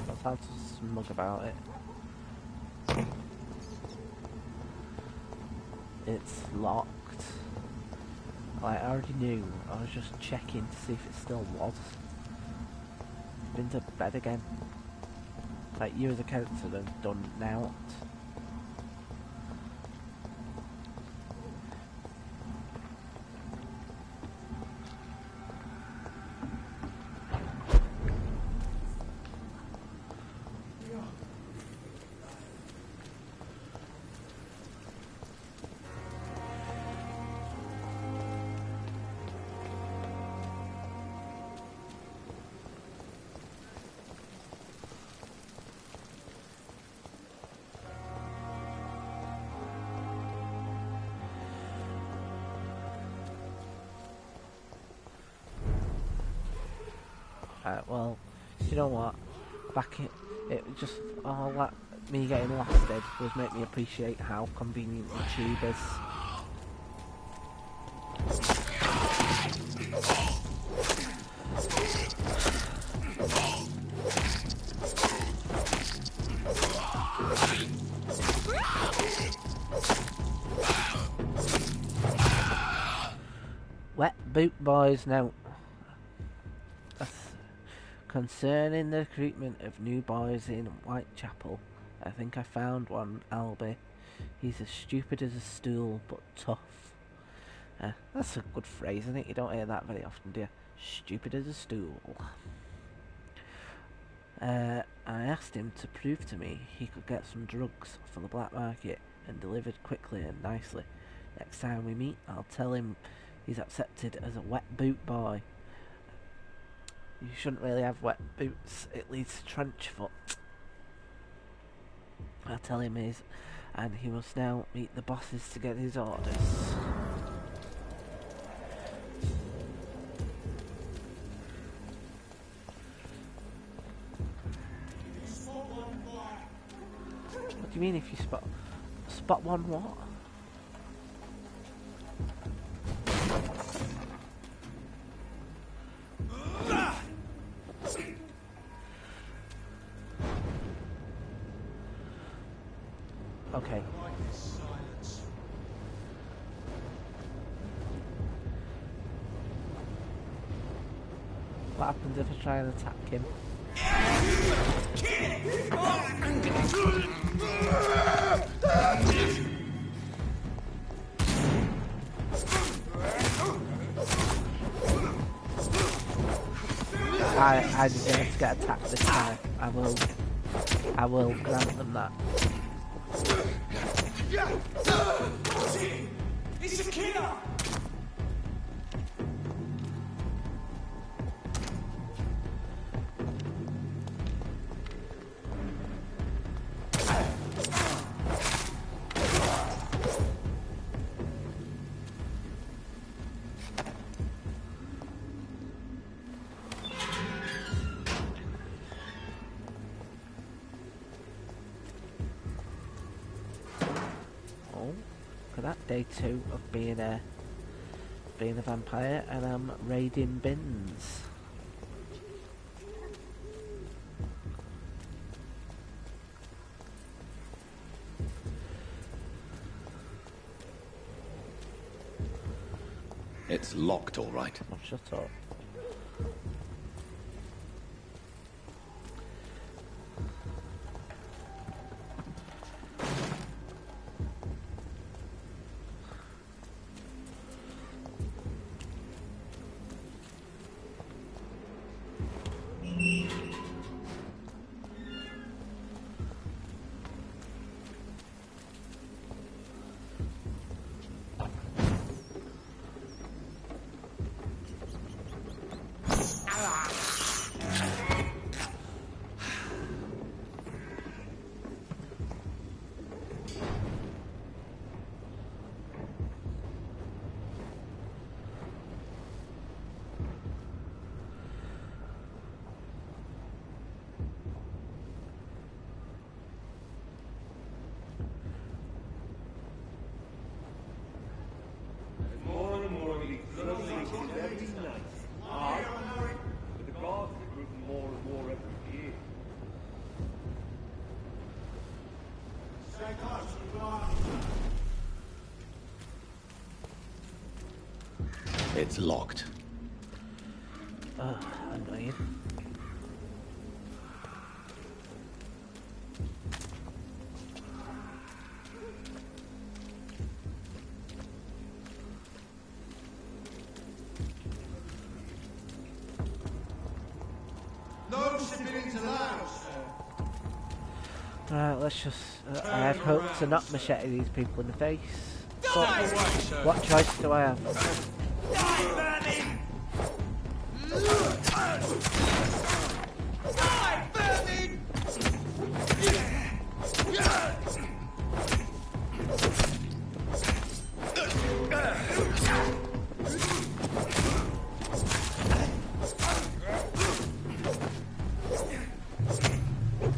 That's how to smug about it. It's locked. Like, I already knew. I was just checking to see if it still was. Been to bed again. Like, you as a character have done now. Well, you know what? It was just all that me getting lost did was make me appreciate how convenient the tube is. Wet boot boys now. Concerning the recruitment of new boys in Whitechapel, I think I found one, Albie. He's as stupid as a stool, but tough. That's a good phrase, isn't it? You don't hear that very often, do you? Stupid as a stool. I asked him to prove to me he could get some drugs for the black market and delivered quickly and nicely. Next time we meet, I'll tell him he's accepted as a wet boot boy. You shouldn't really have wet boots, it leads to trench foot. I'll tell him and he must now meet the bosses to get his orders. What do you mean if you spot one what? Okay. What happens if I try and attack him? I deserve to get attacked this time. I will grant them that. He's a killer! Day 2 of being a vampire, and I'm raiding bins. It's locked, all right. Oh, shut up. It's locked. Annoying. No civilians allowed, sir. Right, let's just... I had hoped to not machete these people in the face. But what choice do I have?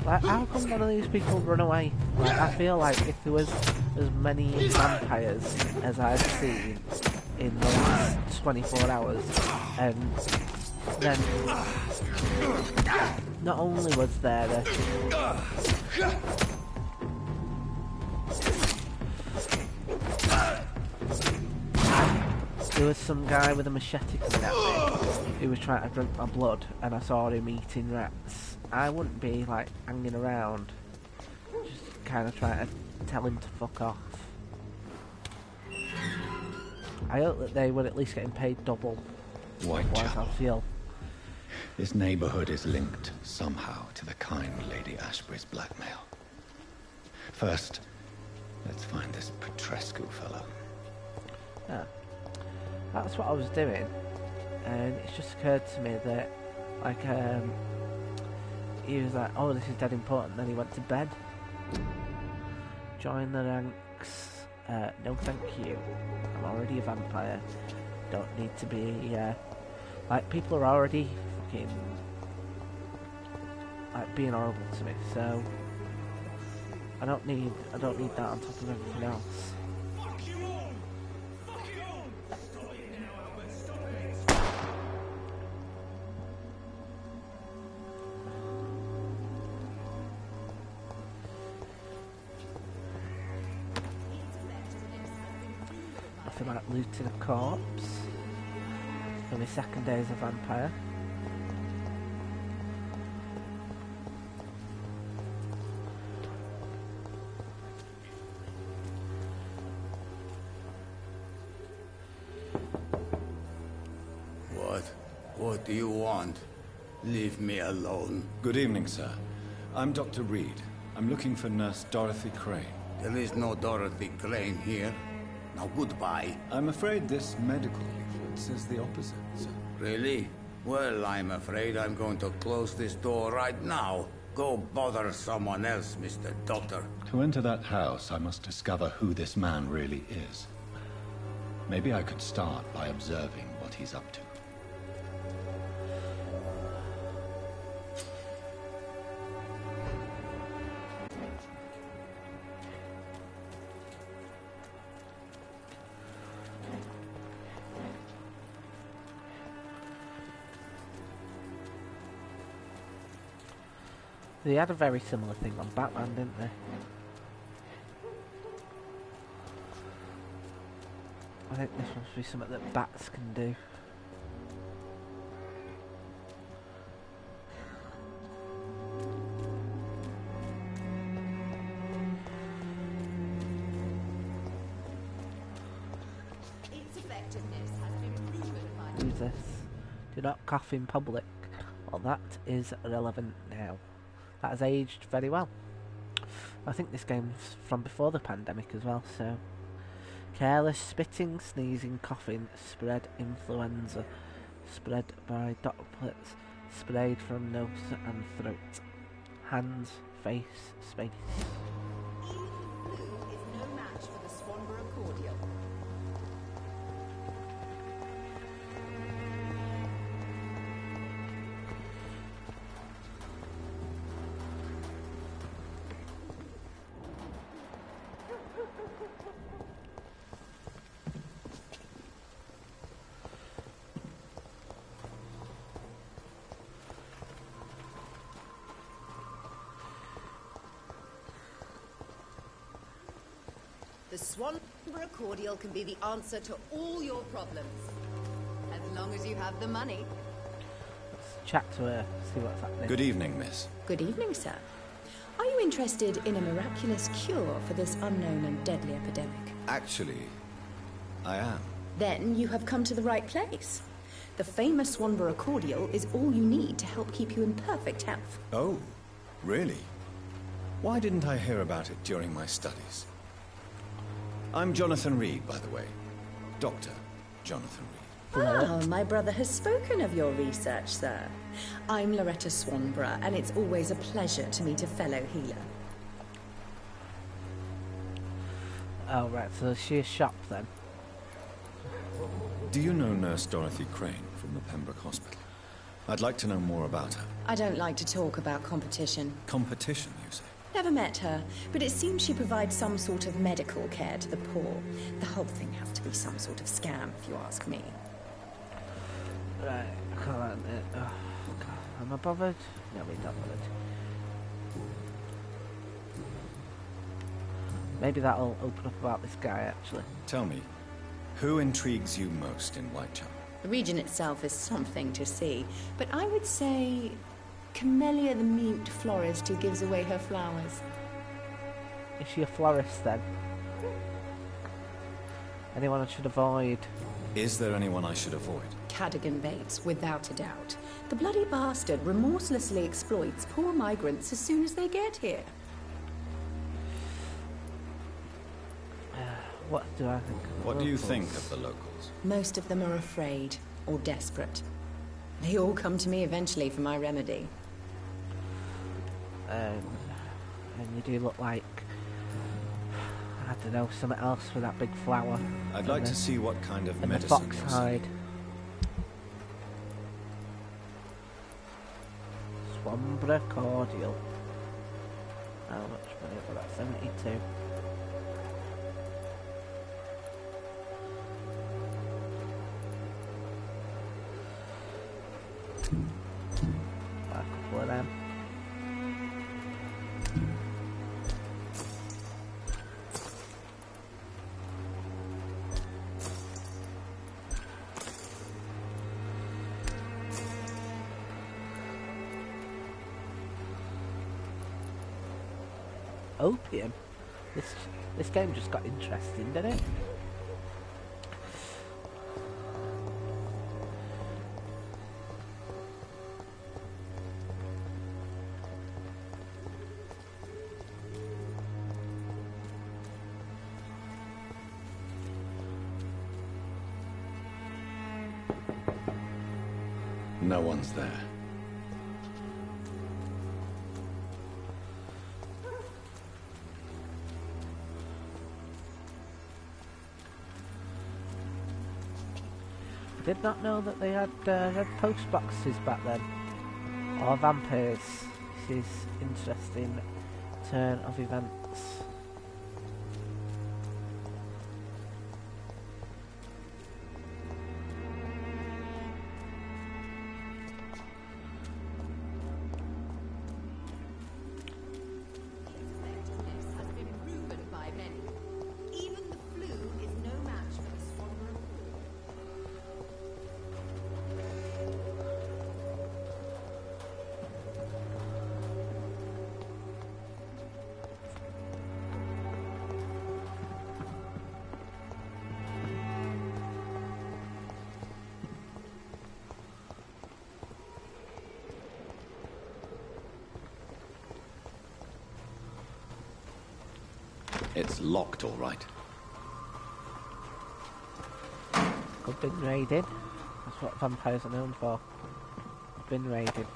Like, how come none of these people run away? Like, I feel like if there was as many vampires as I've seen in the last 24 hours, and then not only was there there was some guy with a machete coming at me who was trying to drink my blood, and I saw him eating rats. I wouldn't be like hanging around, just kind of trying to tell him to fuck off. I hope that they would at least getting paid double. Whitechapel. I feel. This neighborhood is linked somehow to the kind Lady Ashbury's blackmail. First, let's find this Petrescu fellow. Yeah. That's what I was doing, and it's just occurred to me that, like, he was like, oh, this is dead important, then he went to bed. Join the ranks. No thank you. I'm already a vampire. Don't need to be, like, people are already fucking, like, being horrible to me, so I don't need that on top of everything else. Nothing like looting a corpse. For my second day as a vampire. What do you want? Leave me alone. Good evening, sir. I'm Dr. Reed. I'm looking for Nurse Dorothy Crane. There is no Dorothy Crane here. Now goodbye. I'm afraid this medical leaflet says the opposite, sir. Really? Well, I'm afraid I'm going to close this door right now. Go bother someone else, Mr. Doctor. To enter that house, I must discover who this man really is. Maybe I could start by observing what he's up to. They had a very similar thing on Batman, didn't they? I think this must be something that bats can do. Its effectiveness has been proven by... Who's this? Do not cough in public. Well, that is irrelevant now. That has aged very well. I think this game's from before the pandemic as well, so... Careless spitting, sneezing, coughing, spread influenza, spread by droplets, sprayed from nose and throat. Hands, face, space. Blue is no match for the Swanborough cordial. The Swanborough cordial can be the answer to all your problems. As long as you have the money. Let's chat to her, see what's happening. Good evening, miss. Good evening, sir. Are you interested in a miraculous cure for this unknown and deadly epidemic? Actually, I am. Then you have come to the right place. The famous Swanborough cordial is all you need to help keep you in perfect health. Oh, really? Why didn't I hear about it during my studies? I'm Jonathan Reed, by the way. Dr. Jonathan Reed. Ah, my brother has spoken of your research, sir. I'm Loretta Swanborough, and it's always a pleasure to meet a fellow healer. Oh, right, so is she a shop then? Do you know Nurse Dorothy Crane from the Pembroke Hospital? I'd like to know more about her. I don't like to talk about competition. Competition, you say? Never met her, but it seems she provides some sort of medical care to the poor. The whole thing has to be some sort of scam, if you ask me. Right, I can't. Am I bothered? No, we're not bothered. Maybe that'll open up about this guy, actually. Tell me, who intrigues you most in Whitechapel? The region itself is something to see, but I would say Camellia the mute florist who gives away her flowers. Is she a florist, then? Anyone I should avoid? Is there anyone I should avoid? Cadogan Bates, without a doubt. The bloody bastard remorselessly exploits poor migrants as soon as they get here. What do I think of the What do you locals? think of the locals? Most of them are afraid or desperate. They all come to me eventually for my remedy. And you do look like, I don't know, something else with that big flower. I'd like to see what kind of and medicine the fox you're hide. Swanborough cordial. How much money for that? 72. Buy a couple of them. Opium? This game just got interesting, didn't it? No one's there. Did not know that they had red post boxes back then. Or vampires. This is interesting turn of events. It's locked, all right. I've been raided. That's what vampires are known for. I've been raided.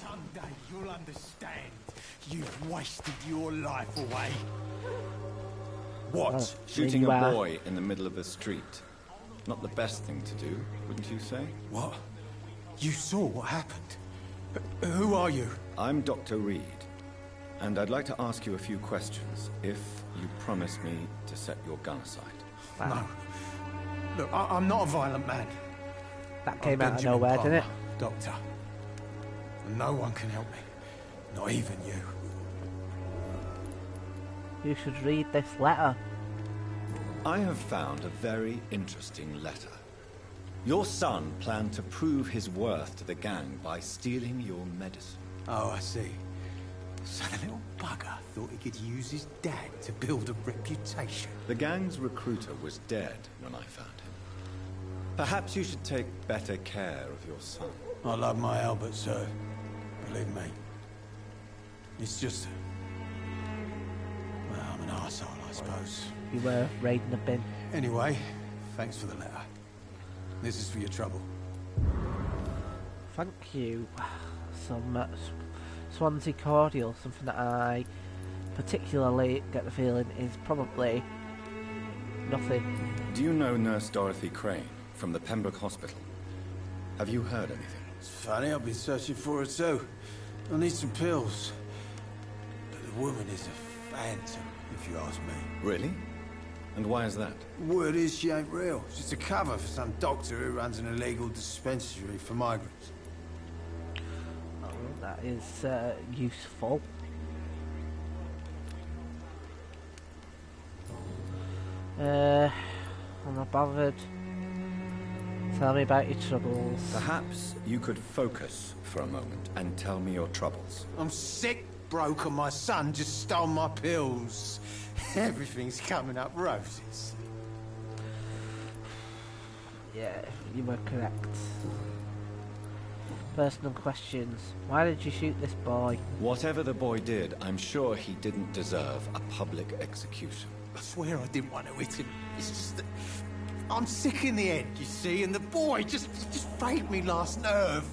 Someday you'll understand. You've wasted your life away. What? Shooting a boy in the middle of a street. Not the best thing to do, wouldn't you say? What? You saw what happened? Who are you? I'm Dr. Reed, and I'd like to ask you a few questions, if you promise me to set your gun aside. No. Look, I'm not a violent man. That came out of nowhere, didn't it? Doctor. And no one can help me. Not even you. You should read this letter. I have found a very interesting letter. Your son planned to prove his worth to the gang by stealing your medicine. Oh, I see. So the little bugger thought he could use his dad to build a reputation. The gang's recruiter was dead when I found him. Perhaps you should take better care of your son. I love my Albert, sir. Believe me. It's just... well, I'm an arsehole, I suppose. You were raiding a bin. Anyway, thanks for the letter. This is for your trouble. Thank you. Some Swansea cordial, something that I particularly get the feeling is probably nothing. Do you know Nurse Dorothy Crane from the Pembroke Hospital? Have you heard anything? It's funny, I've been searching for her too. I need some pills. But the woman is a phantom, if you ask me. Really? And why is that? Word is she ain't real. She's a cover for some doctor who runs an illegal dispensary for migrants. Oh, that is useful. I'm not bothered. Tell me about your troubles. Perhaps you could focus for a moment and tell me your troubles. I'm sick, broke, and my son just stole my pills. Everything's coming up roses. Yeah, you were correct. Personal questions. Why did you shoot this boy? Whatever the boy did, I'm sure he didn't deserve a public execution. I swear I didn't want to hit him. It's just that I'm sick in the head, you see, and the boy just frayed me last nerve.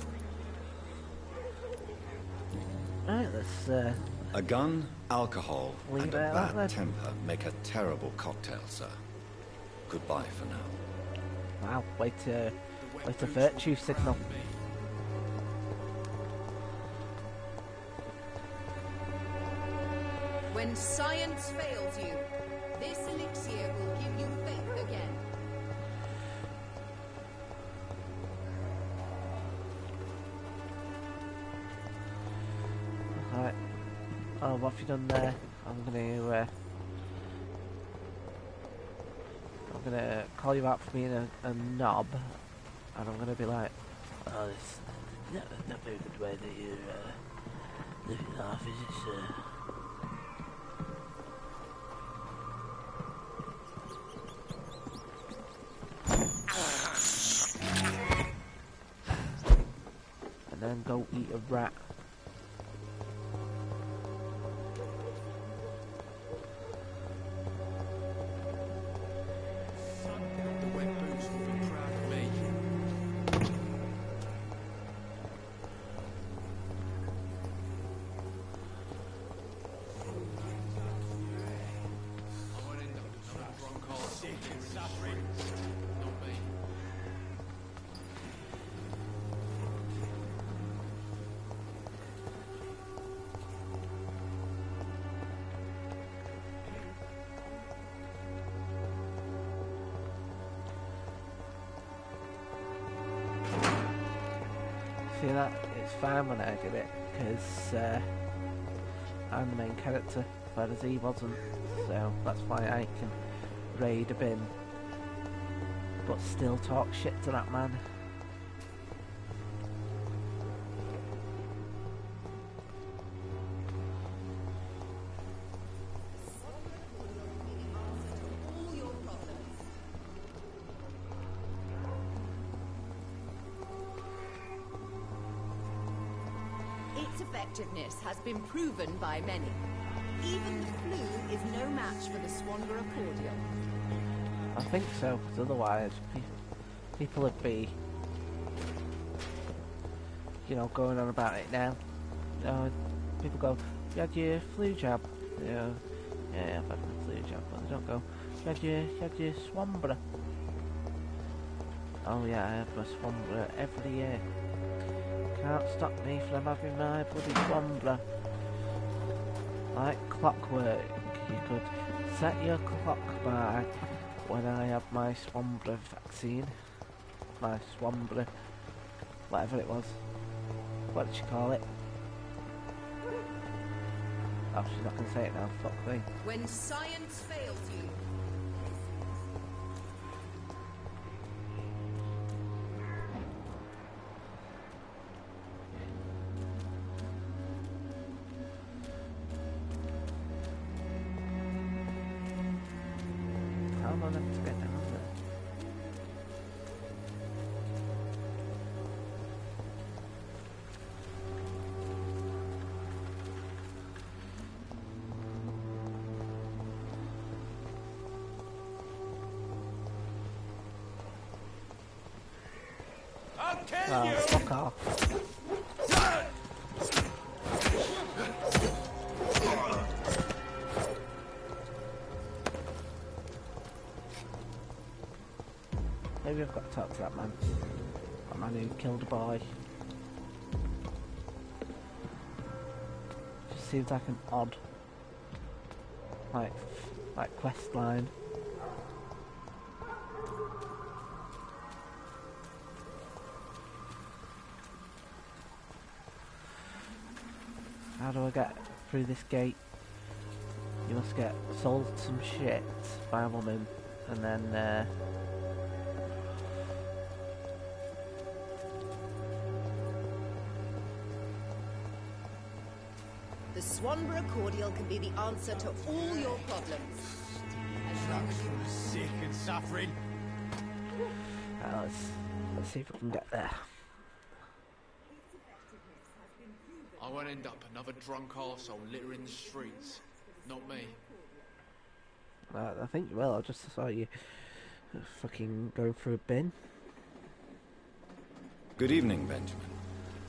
Right, let's A gun, alcohol, leave and it a at bad that. temper make a terrible cocktail, sir. Goodbye for now. Wow, way to virtue signal. When science fails you, this elixir will give you faith again. Alright. Oh, what have you done there? I'm gonna call you out for being a knob, and I'm gonna be like, oh, this not very good way that you live your life, is it, sir? And then go eat a rat. See that? It's fine when I did it, because I'm the main character, whereas he wasn't, so that's why I can raid a bin, but still talk shit to that man. Its effectiveness has been proven by many. Even the flu is no match for the Swanborough cordial. I think so, because otherwise people would be, you know, going on about it now. You know, people go, you had your flu jab? You know, yeah, I've had my flu jab, but they don't go, you had your Swanborough? Oh yeah, I have my Swanborough every year. Can't stop me from having my bloody Swanborough. Like clockwork, you could set your clock by when I have my Swanborough vaccine. My Swanborough, whatever it was. What did she call it? Oh, she's not going to say it now, fuck me. When science fails you. How am I meant to get down there? I'll kill Oh, you! fuck off. Maybe I've got to talk to that man. That man who killed a boy. Just seems like an odd, like quest line. How do I get through this gate? You must get sold some shit by a woman, and then The Swanborough cordial can be the answer to all your problems. As long as you are sick and suffering. Let's see if we can get there. I won't end up another drunk arsehole littering the streets. Not me. I think you will. I just saw you fucking go through a bin. Good evening, Benjamin.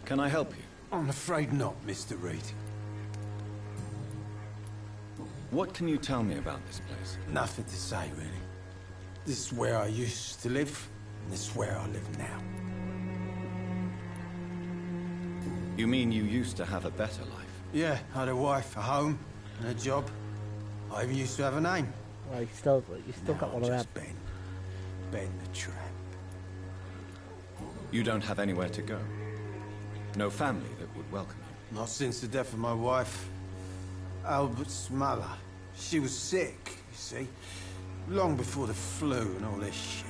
Can I help you? I'm afraid not, Mr. Reed. What can you tell me about this place? Nothing to say, really. This is where I used to live, and this is where I live now. You mean you used to have a better life? Yeah, I had a wife, a home, and a job. I even used to have a name. Well, you still got one of them. Ben the Tramp. You don't have anywhere to go? No family that would welcome you? Not since the death of my wife, Albert's mother. She was sick, you see. Long before the flu and all this shit.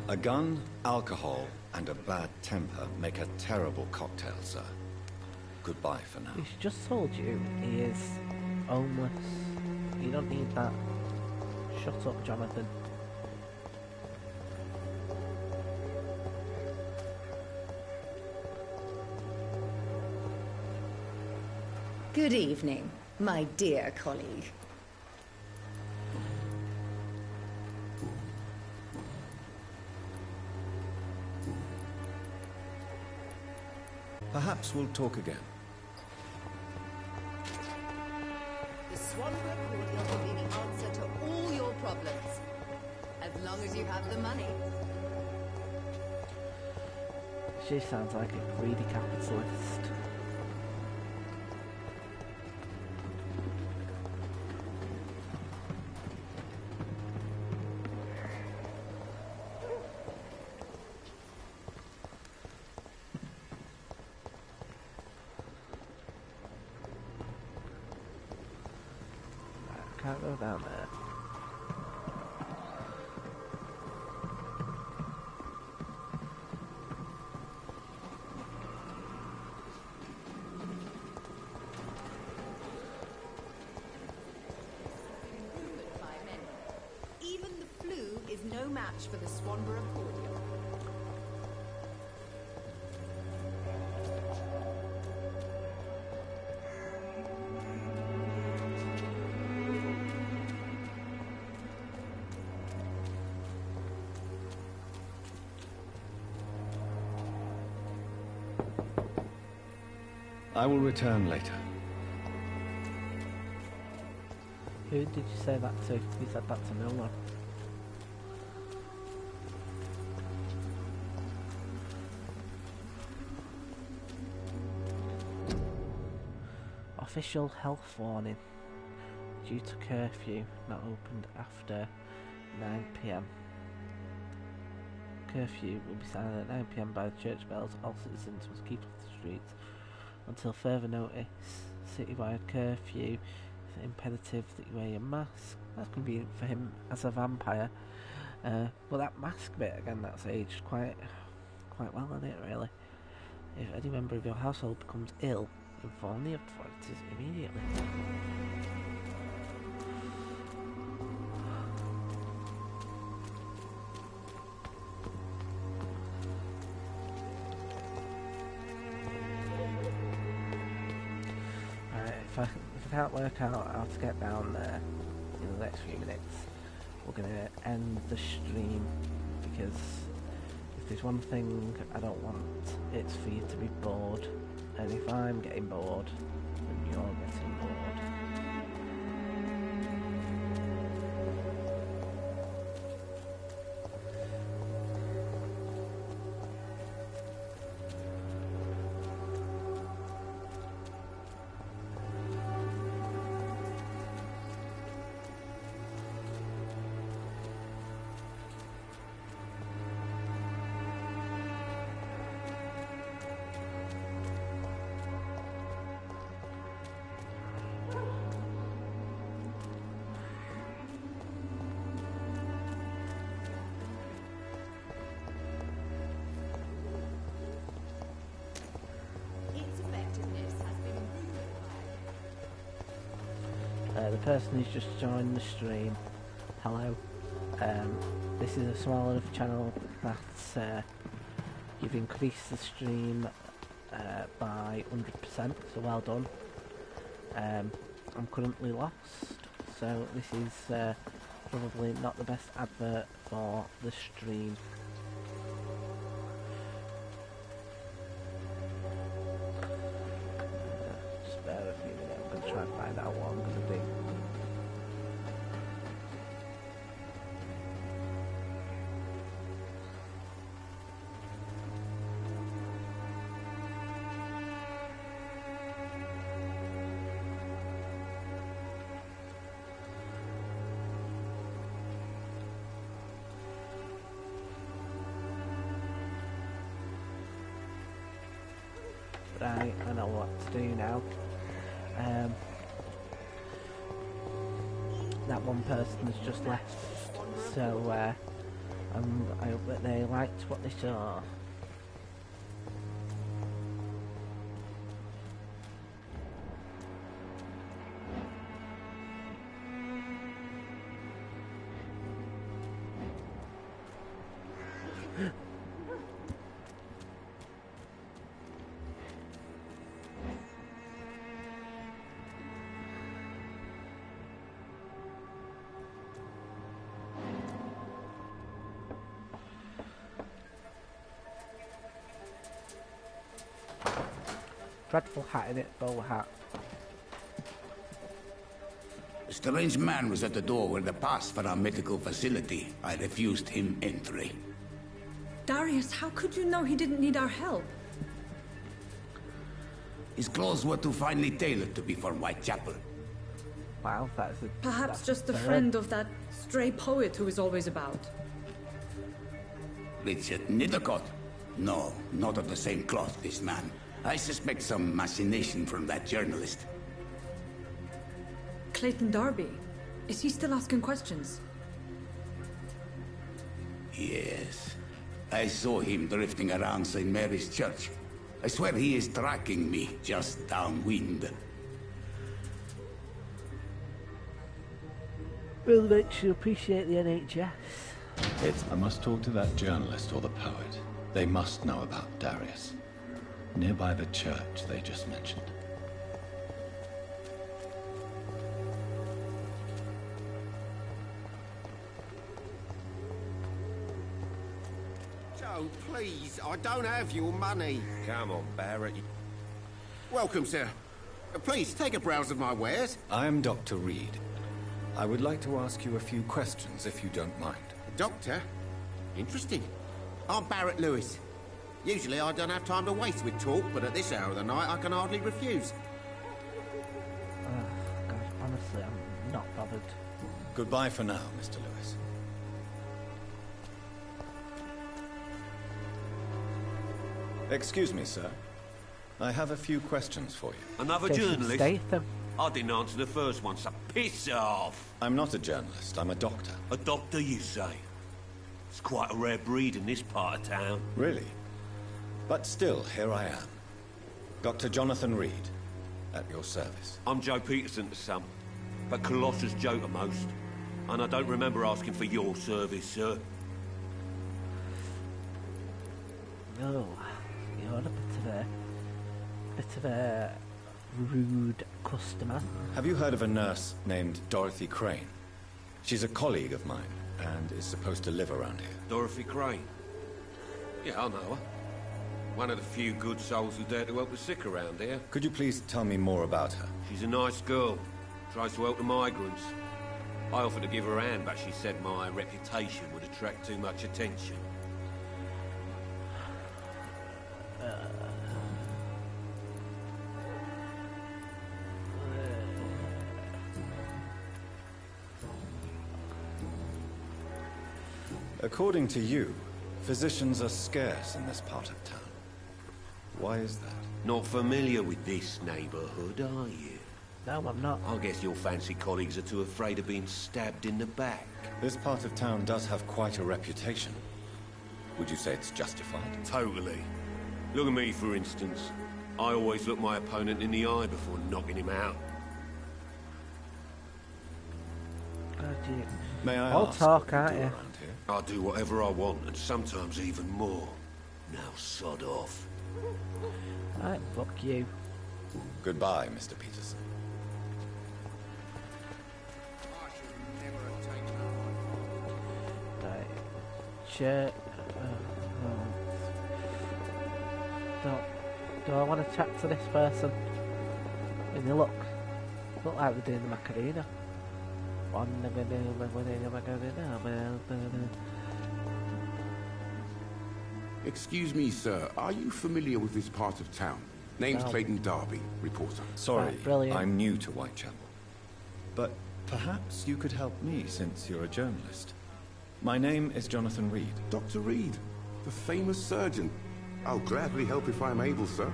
A gun, alcohol, and a bad temper make a terrible cocktail, sir. Goodbye for now. He's just told you he is homeless. You don't need that. Shut up, Jonathan. Good evening, my dear colleague. Perhaps we'll talk again. The Swanborough cordial will be the answer to all your problems. As long as you have the money. She sounds like a greedy capitalist. Can't go down there. Even the flu is no match for the Swanborough cordial. I will return later. Who did you say that to? You said that to no one. Official health warning. Due to curfew not opened after 9 PM. Curfew will be sounded at 9 PM by the church bells. All citizens must keep off the streets until further notice. Citywide curfew. It's imperative that you wear your mask. That's convenient for him as a vampire. But that mask bit again, that's aged quite well, isn't it? Really. If any member of your household becomes ill, inform the authorities immediately. If I can't work out how to get down there in the next few minutes, we're going to end the stream, because if there's one thing I don't want, it's for you to be bored. And if I'm getting bored, then you're getting bored. The person who's just joined the stream, hello. This is a small enough channel that you've increased the stream by 100%, so well done. I'm currently lost, so this is probably not the best advert for the stream. Just bear with me a minute, I'm going to try and find out what I'm going to do. Right, I know what to do now. That one person has just left, so I hope that they liked what they saw. Dreadful hat in it, bow hat. A strange man was at the door with a pass for our medical facility. I refused him entry. Darius, how could you know he didn't need our help? His clothes were too finely tailored to be for Whitechapel. Wow, that's a... Perhaps that's just a fair. friend of that stray poet who is always about. Richard Nithercott? No, not of the same cloth, this man. I suspect some machination from that journalist. Clayton Darby. Is he still asking questions? Yes. I saw him drifting around St. Mary's Church. I swear he is tracking me just downwind. Really makes you appreciate the NHS. I must talk to that journalist or the poet. They must know about Darius. Nearby the church they just mentioned. Joe, please, I don't have your money. Come on, Barrett. Welcome, sir. Please, take a browse of my wares. I am Dr. Reed. I would like to ask you a few questions, if you don't mind. Doctor? Interesting. I'm Barrett Lewis. Usually I don't have time to waste with talk, but at this hour of the night I can hardly refuse. God, honestly, I'm not bothered. Goodbye for now, Mr. Lewis. Excuse me, sir. I have a few questions for you. Another Jason journalist? Statham. I didn't answer the first one, so piss off! I'm not a journalist, I'm a doctor. A doctor, you say? It's quite a rare breed in this part of town. Really? But still, here I am. Dr. Jonathan Reed, at your service. I'm Joe Peterson to some, but Colossus Joe to most. And I don't remember asking for your service, sir. Oh, you're a bit of a rude customer. Have you heard of a nurse named Dorothy Crane? She's a colleague of mine, and is supposed to live around here. Dorothy Crane? Yeah, I know her. One of the few good souls who dare to help the sick around here. Could you please tell me more about her? She's a nice girl. Tries to help the migrants. I offered to give her a hand, but she said my reputation would attract too much attention. According to you, physicians are scarce in this part of town. Why is that? Not familiar with this neighborhood, are you? No, I'm not. I guess your fancy colleagues are too afraid of being stabbed in the back. This part of town does have quite a reputation. Would you say it's justified? Totally. Look at me, for instance. I always look my opponent in the eye before knocking him out. May I I'll ask talk, what you aren't do you? around here? I do whatever I want, and sometimes even more. Now sod off. Right, fuck you. Goodbye, Mr. Peterson. Right. Chair. Do I want to chat to this person? And you look like we're doing the Macarena. Excuse me, sir. Are you familiar with this part of town? Name's No. Clayton Darby, reporter. Sorry, Right, brilliant. I'm new to Whitechapel. But perhaps you could help me since you're a journalist. My name is Jonathan Reed. Dr. Reed, the famous surgeon. I'll gladly help if I'm able, sir.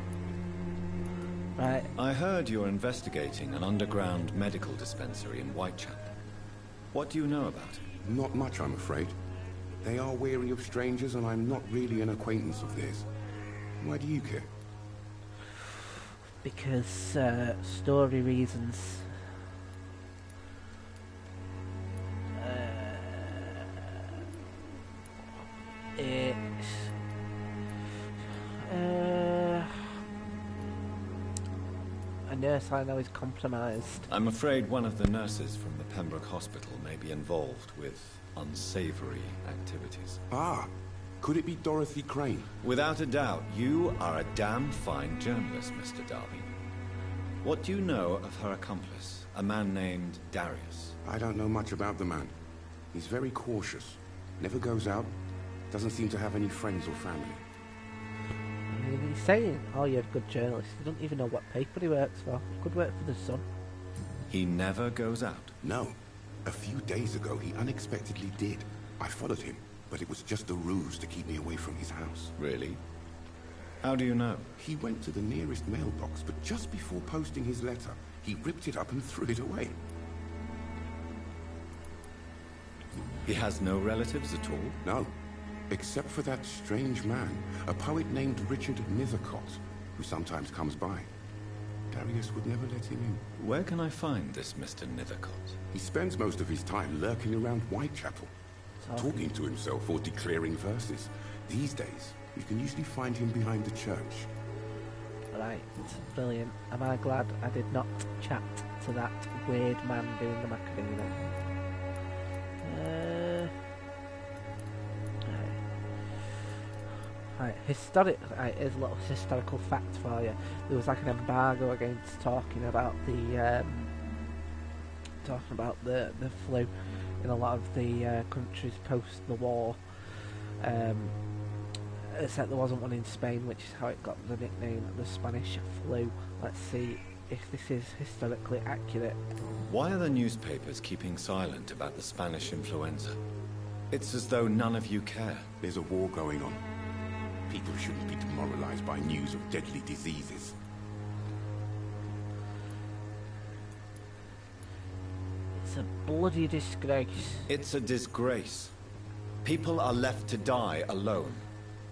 Right. I heard you're investigating an underground medical dispensary in Whitechapel. What do you know about it? Not much, I'm afraid. They are wary of strangers, and I'm not really an acquaintance of theirs. Why do you care? Because, story reasons. It's... a nurse I know is compromised. I'm afraid one of the nurses from the Pembroke Hospital may be involved with unsavory activities. Ah, could it be Dorothy Crane? Without a doubt, you are a damn fine journalist, Mr. Darby. What do you know of her accomplice, a man named Darius? I don't know much about the man. He's very cautious. Never goes out. Doesn't seem to have any friends or family. I mean, he's saying, oh, you're a good journalist. You don't even know what paper he works for. He could work for the Sun. He never goes out? No. A few days ago, he unexpectedly did. I followed him, but it was just a ruse to keep me away from his house. Really? How do you know? He went to the nearest mailbox, but just before posting his letter, he ripped it up and threw it away. He has no relatives at all? No. Except for that strange man, a poet named Richard Nethercott, who sometimes comes by. Darius would never let him in. Where can I find this Mr. Nethercott? He spends most of his time lurking around Whitechapel, talking to himself or declaring verses. These days, you can usually find him behind the church. Right, brilliant. Am I glad I did not chat to that weird man doing the Macarena? Right, here's a little historical fact for you. There was like an embargo against talking about the flu in a lot of the countries post the war. Except there wasn't one in Spain, which is how it got the nickname the Spanish flu. Let's see if this is historically accurate. Why are the newspapers keeping silent about the Spanish influenza? It's as though none of you care. There's a war going on. People shouldn't be demoralized by news of deadly diseases. It's a bloody disgrace. It's a disgrace. People are left to die alone.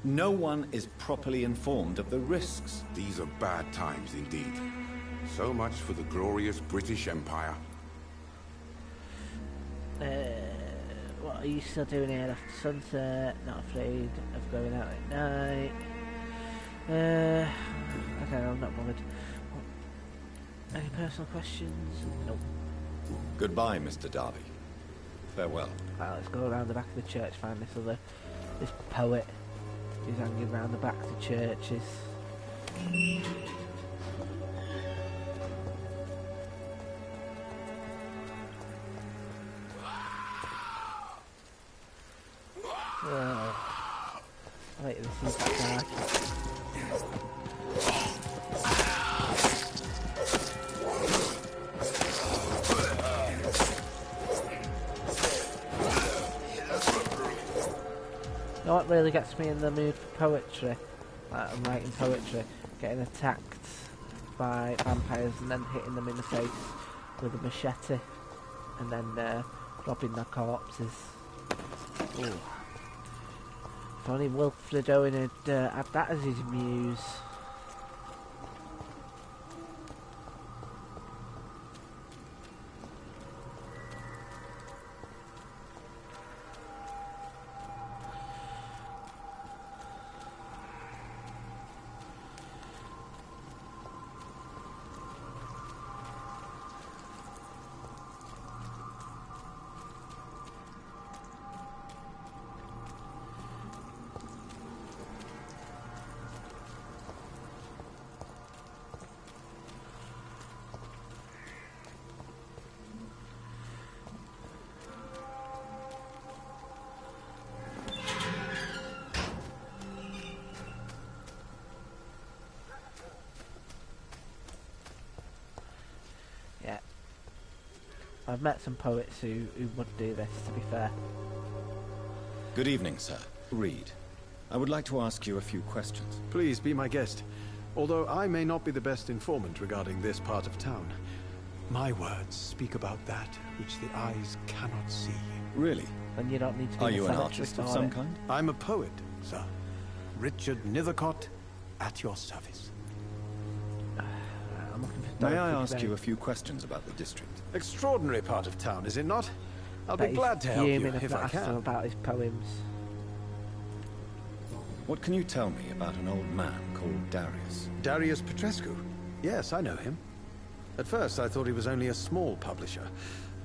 No one is properly informed of the risks. These are bad times indeed. So much for the glorious British Empire. What are you still doing here after sunset? Not afraid of going out at night? Okay, I'm not bothered. Any personal questions? Nope. Goodbye, Mr. Darby. Farewell. Right, let's go around the back of the church, find this poet. He's hanging around the backs of churches. Wait, this is dark. You know what really gets me in the mood for poetry? Like, I'm writing poetry, getting attacked by vampires and then hitting them in the face with a machete and then robbing their corpses. Ooh. If only Wilfred Owen had had that as his muse. I've met some poets who would do this, to be fair. Good evening, sir. Reed. I would like to ask you a few questions. Please be my guest. Although I may not be the best informant regarding this part of town, my words speak about that which the eyes cannot see. Really? Then you don't need to be Are you an artist of some kind? I'm a poet, sir. Richard Nethercott, at your service. May I ask you a few questions about the district? Extraordinary part of town, is it not? I'll be glad to help you if I can. About his poems. What can you tell me about an old man called Darius? Darius Petrescu? Yes, I know him. At first, I thought he was only a small publisher.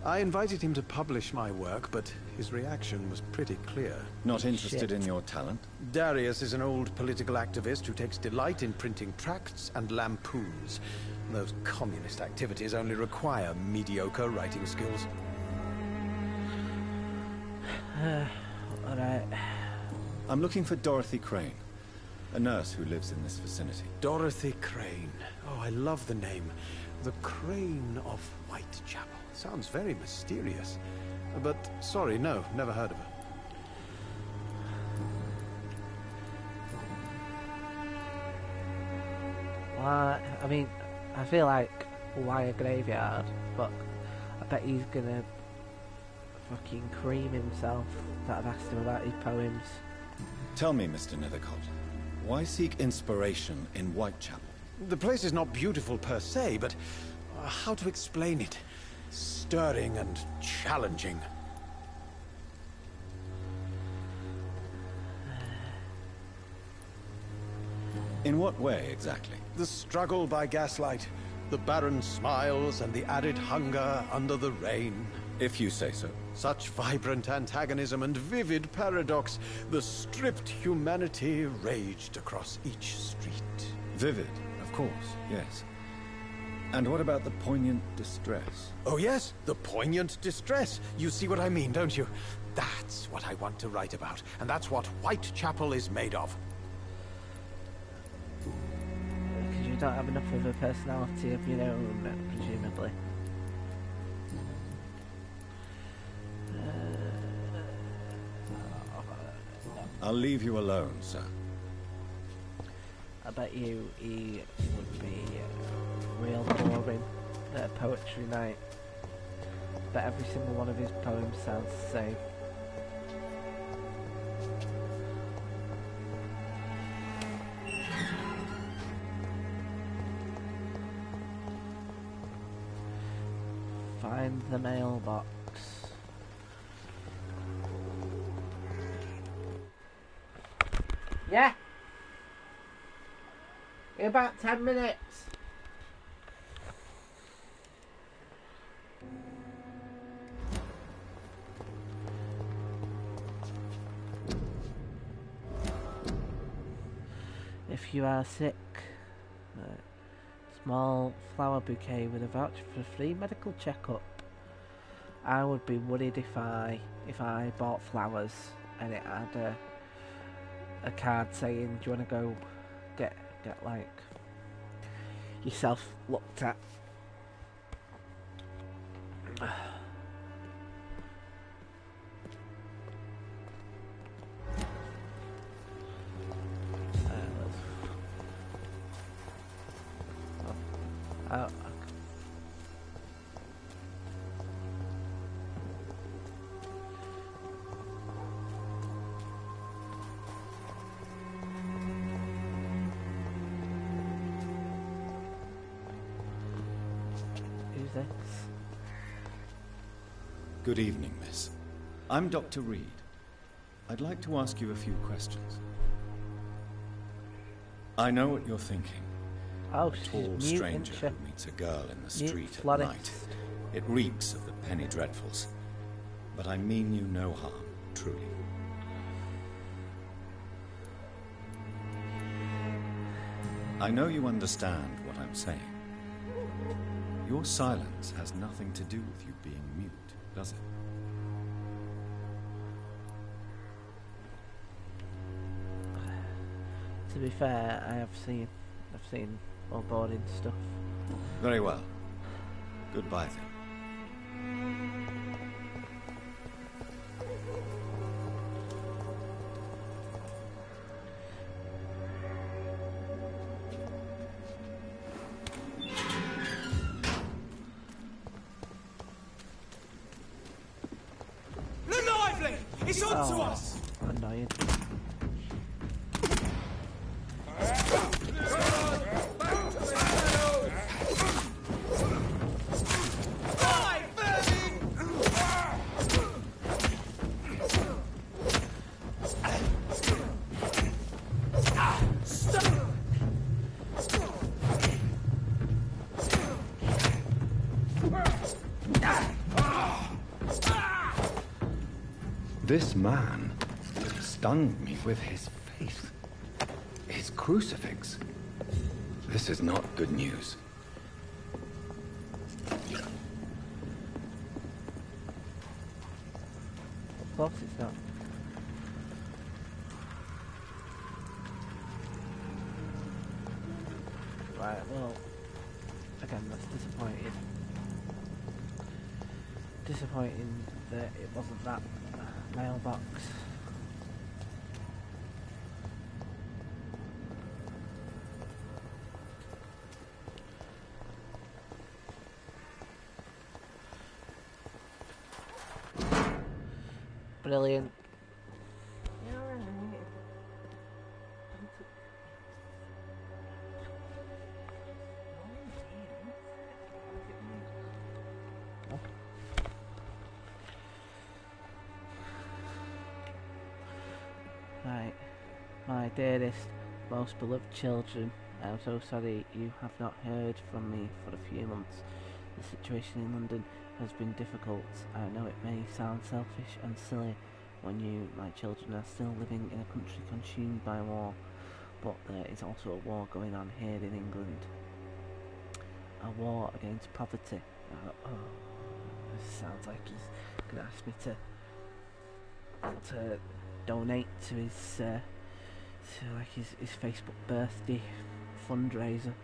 I invited him to publish my work, but his reaction was pretty clear. Not interested in your talent? Darius is an old political activist who takes delight in printing tracts and lampoons. Those communist activities only require mediocre writing skills. Alright. I'm looking for Dorothy Crane, a nurse who lives in this vicinity. Dorothy Crane. Oh, I love the name. The Crane of Whitechapel. Sounds very mysterious. But, sorry, no, never heard of her. Well, I mean, I feel like why a graveyard, but I bet he's gonna fucking cream himself that I've asked him about his poems. Tell me, Mr. Nethercott, why seek inspiration in Whitechapel? The place is not beautiful per se, but how to explain it? Stirring and challenging. In what way, exactly? The struggle by gaslight, the barren smiles and the added hunger under the rain. If you say so. Such vibrant antagonism and vivid paradox, the stripped humanity raged across each street. Vivid, of course, yes. And what about the poignant distress? Oh yes, the poignant distress. You see what I mean, don't you? That's what I want to write about, and that's what Whitechapel is made of. Because you don't have enough of a personality of your own, presumably. I'll leave you alone, sir. I bet you he would be real boring at a poetry night. But every single one of his poems sounds the same. Find the mailbox. Yeah. In about 10 minutes. If you are sick, small flower bouquet with a voucher for a free medical checkup. I would be worried if I bought flowers and it had a card saying, "Do you want to go get like yourself looked at?" Who's this? Good evening, miss. I'm Dr. Reed. I'd like to ask you a few questions. I know what you're thinking. Oh, a tall stranger who meets a girl in the street at night. It reeks of the penny dreadfuls. But I mean you no harm, truly. I know you understand what I'm saying. Your silence has nothing to do with you being mute, does it? To be fair, I've seen more boring stuff. Very well. Goodbye then. Lively! It's on to us! Annoying. This man stunned me with his face. His crucifix. This is not good news. Of course it's not. Right, well, again, that's disappointing. Disappointing that it wasn't that mailbox. Brilliant. Right, my dearest, most beloved children, I'm so sorry you have not heard from me for a few months. The situation in London has been difficult. I know it may sound selfish and silly when you, my children, are still living in a country consumed by war, but there is also a war going on here in England. A war against poverty. This sounds like he's going to ask me to donate to his his Facebook birthday fundraiser.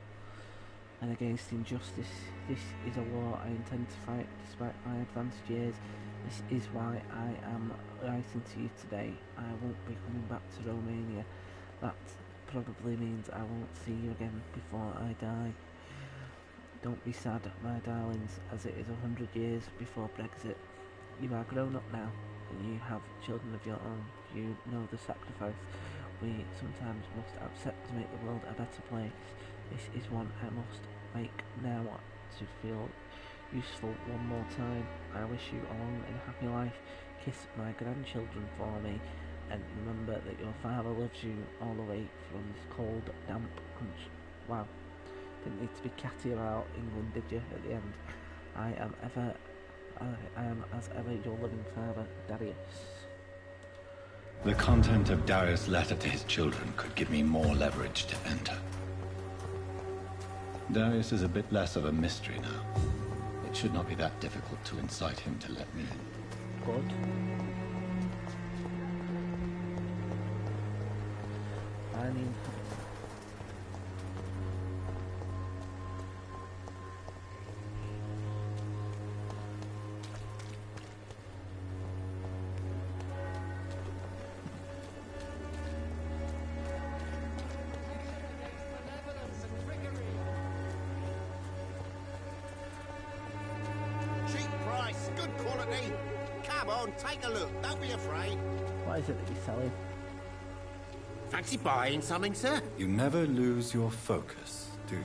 And against injustice, this is a war I intend to fight despite my advanced years. This is why I am writing to you today. I won't be coming back to Romania. That probably means I won't see you again before I die. Don't be sad, my darlings, as it is 100 years before Brexit. You are grown up now, and you have children of your own. You know the sacrifice we sometimes must accept to make the world a better place. This is one I must make now to feel useful one more time. I wish you a long and happy life. Kiss my grandchildren for me, and remember that your father loves you all the way from this cold, damp country. Wow, didn't need to be catty about England, did you, at the end? I am as ever your loving father, Darius. The content of Darius' letter to his children could give me more leverage to enter. Darius is a bit less of a mystery now. It should not be that difficult to incite him to let me in. Good. Finding. Cheap price, good quality. Come on, take a look. Don't be afraid. What is it that you're selling? Fancy buying something, sir? You never lose your focus, do you?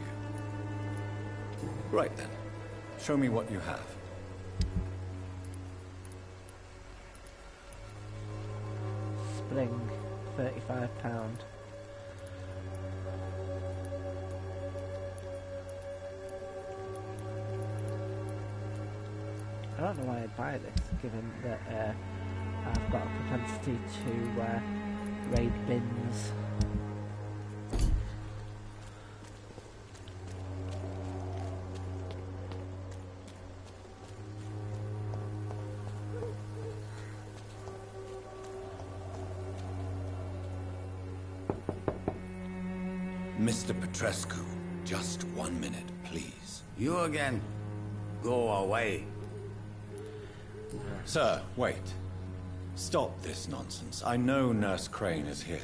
Right then. Show me what you have. Spring, £35. I don't know why I'd buy this, given that I've got a propensity to raid bins. Mr. Petrescu, just 1 minute, please. You again. Go away. Sir, wait. Stop this nonsense. I know Nurse Crane is here.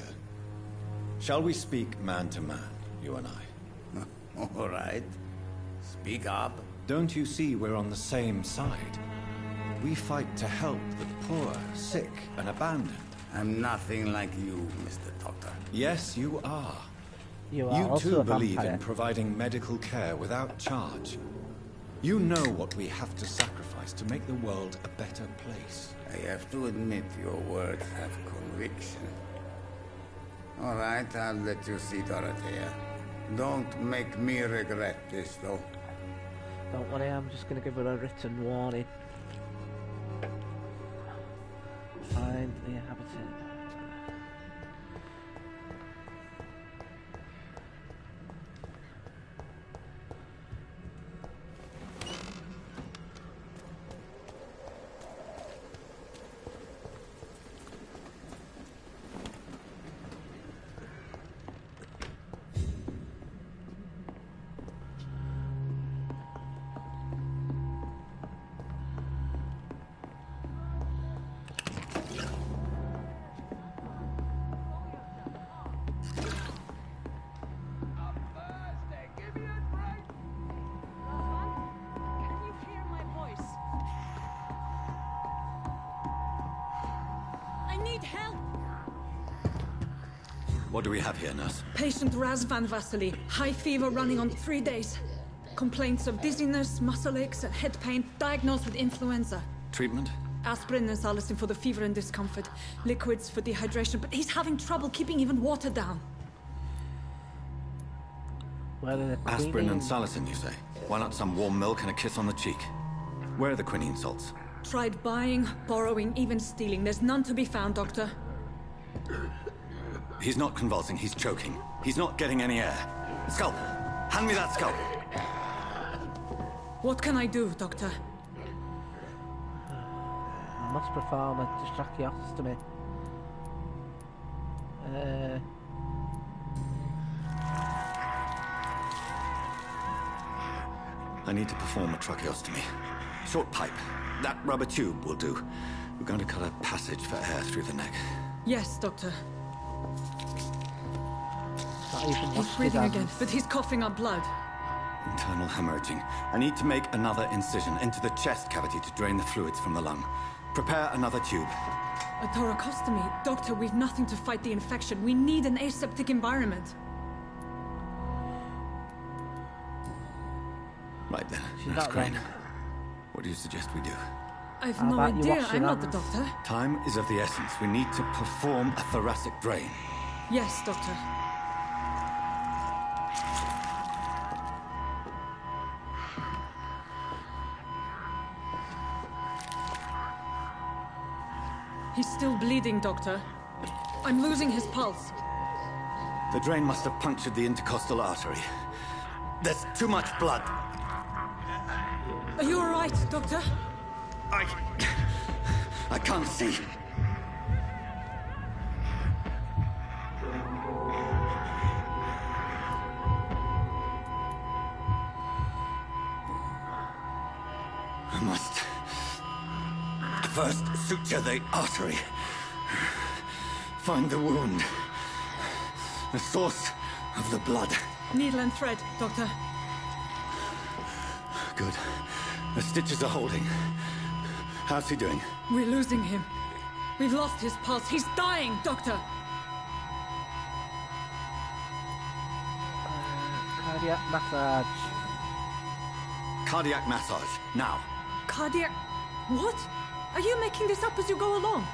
Shall we speak man to man, you and I? All right. Speak up. Don't you see we're on the same side? We fight to help the poor, sick, and abandoned. I'm nothing like you, Mr. Doctor. Yes, you are. You are You also too a believe vampire. in providing medical care without charge. You know what we have to sacrifice to make the world a better place. I have to admit your words have conviction. All right, I'll let you see Dorothea. Don't make me regret this, though. Don't worry, I'm just going to give her a written warning. Find the inhabitant. What do we have here, nurse? Patient Raz Van Vasily. High fever running on 3 days. Complaints of dizziness, muscle aches, and head pain. Diagnosed with influenza. Treatment? Aspirin and salicin for the fever and discomfort. Liquids for dehydration, but he's having trouble keeping even water down. Where are the Aspirin and quinine? salicin, you say? Why not some warm milk and a kiss on the cheek? Where are the quinine salts? Tried buying, borrowing, even stealing. There's none to be found, Doctor. He's not convulsing, he's choking. He's not getting any air. Scalp! Hand me that scalp! What can I do, Doctor? Must perform a tracheostomy. I need to perform a tracheostomy. Short pipe. That rubber tube will do. We're going to cut a passage for air through the neck. Yes, Doctor. Not even He's washed his breathing hands. again, but he's coughing up blood. Internal hemorrhaging. I need to make another incision into the chest cavity to drain the fluids from the lung. Prepare another tube. A thoracostomy. Doctor, we've nothing to fight the infection. We need an aseptic environment. Right then, She's Nurse not Crane. wrong. What do you suggest we do? I've How no about you idea. wash your I'm not the hands? doctor. Time is of the essence. We need to perform a thoracic drain. Yes, Doctor. He's still bleeding, Doctor. I'm losing his pulse. The drain must have punctured the intercostal artery. There's too much blood. Are you all right, Doctor? I can't see. I must first suture the artery. Find the wound. The source of the blood. Needle and thread, Doctor. Good. The stitches are holding. How's he doing? We're losing him. We've lost his pulse. He's dying, Doctor! Cardiac massage. Cardiac massage, now. Cardiac... What? Are you making this up as you go along?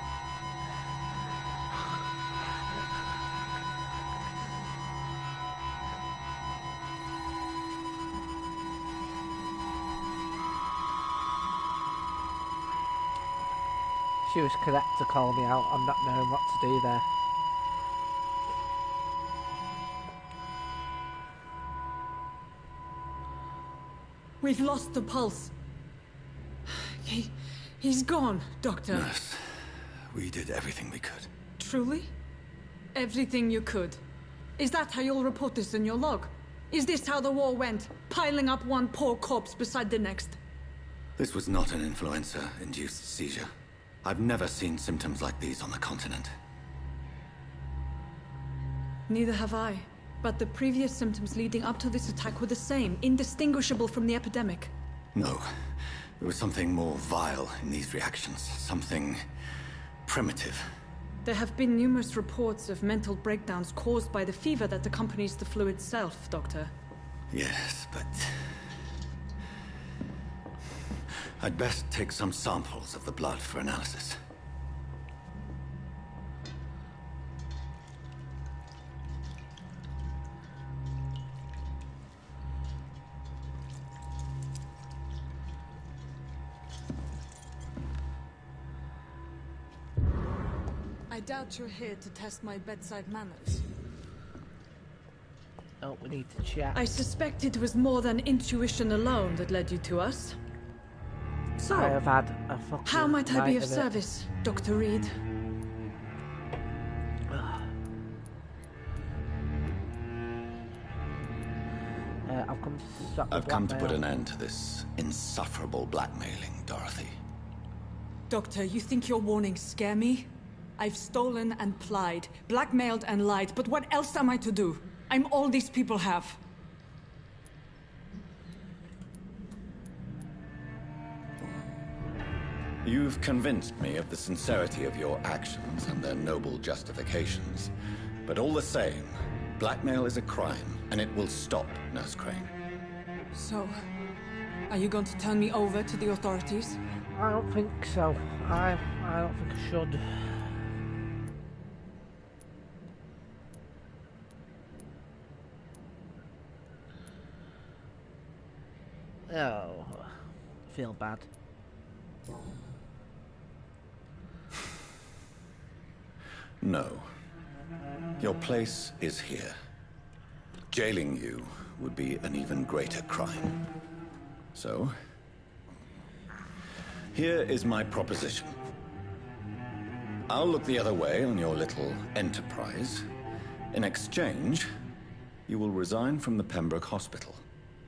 She was correct to call me out on not knowing what to do there. We've lost the pulse. He's gone, Doctor. Nurse, we did everything we could. Truly? Everything you could. Is that how you'll report this in your log? Is this how the war went? Piling up one poor corpse beside the next? This was not an influenza-induced seizure. I've never seen symptoms like these on the continent. Neither have I. But the previous symptoms leading up to this attack were the same, indistinguishable from the epidemic. No. There was something more vile in these reactions. Something primitive. There have been numerous reports of mental breakdowns caused by the fever that accompanies the flu itself, Doctor. Yes, but... I'd best take some samples of the blood for analysis. I doubt you're here to test my bedside manners. Oh, we need to chat. I suspect it was more than intuition alone that led you to us. So, I have had a fucking how might I be night of it. service, Dr. Reed? I've come to put an end to this insufferable blackmailing, Dorothy. Doctor, you think your warnings scare me? I've stolen and plied, blackmailed and lied, but what else am I to do? I'm all these people have. You've convinced me of the sincerity of your actions and their noble justifications. But all the same, blackmail is a crime, and it will stop, Nurse Crane. So, are you going to turn me over to the authorities? I don't think so. I don't think I should. Oh, I feel bad. No. Your place is here. Jailing you would be an even greater crime. So, here is my proposition. I'll look the other way on your little enterprise. In exchange, you will resign from the Pembroke Hospital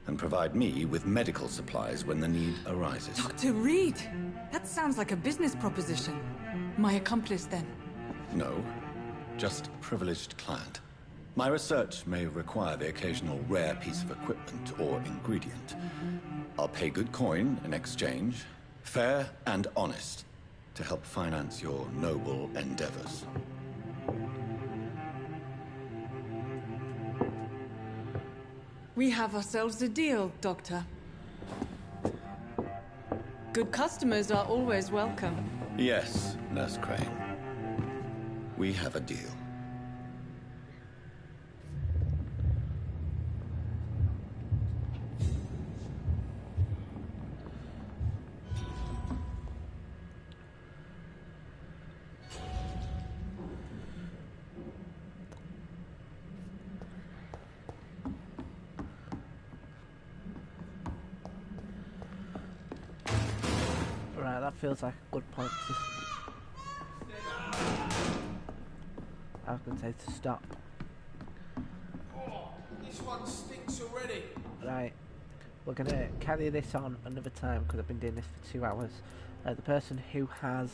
and provide me with medical supplies when the need arises. Dr. Reed! That sounds like a business proposition. My accomplice, then? No, just privileged client. My research may require the occasional rare piece of equipment or ingredient. I'll pay good coin in exchange, fair and honest, to help finance your noble endeavors. We have ourselves a deal, Doctor. Good customers are always welcome. Yes, Nurse Crane. We have a deal. feels like a good point to... I was going to say to stop. Oh, this one stinks already. Right, we're going to carry this on another time because I've been doing this for 2 hours. The person who has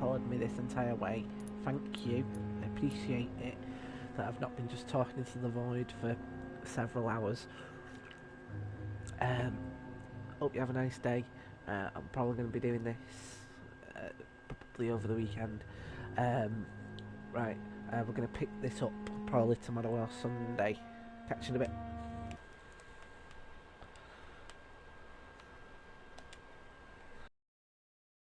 followed me this entire way, thank you. I appreciate it that I've not been just talking into the void for several hours. Hope you have a nice day. I'm probably going to be doing this probably over the weekend. Right, we're going to pick this up probably tomorrow or Sunday. Catch you in a bit.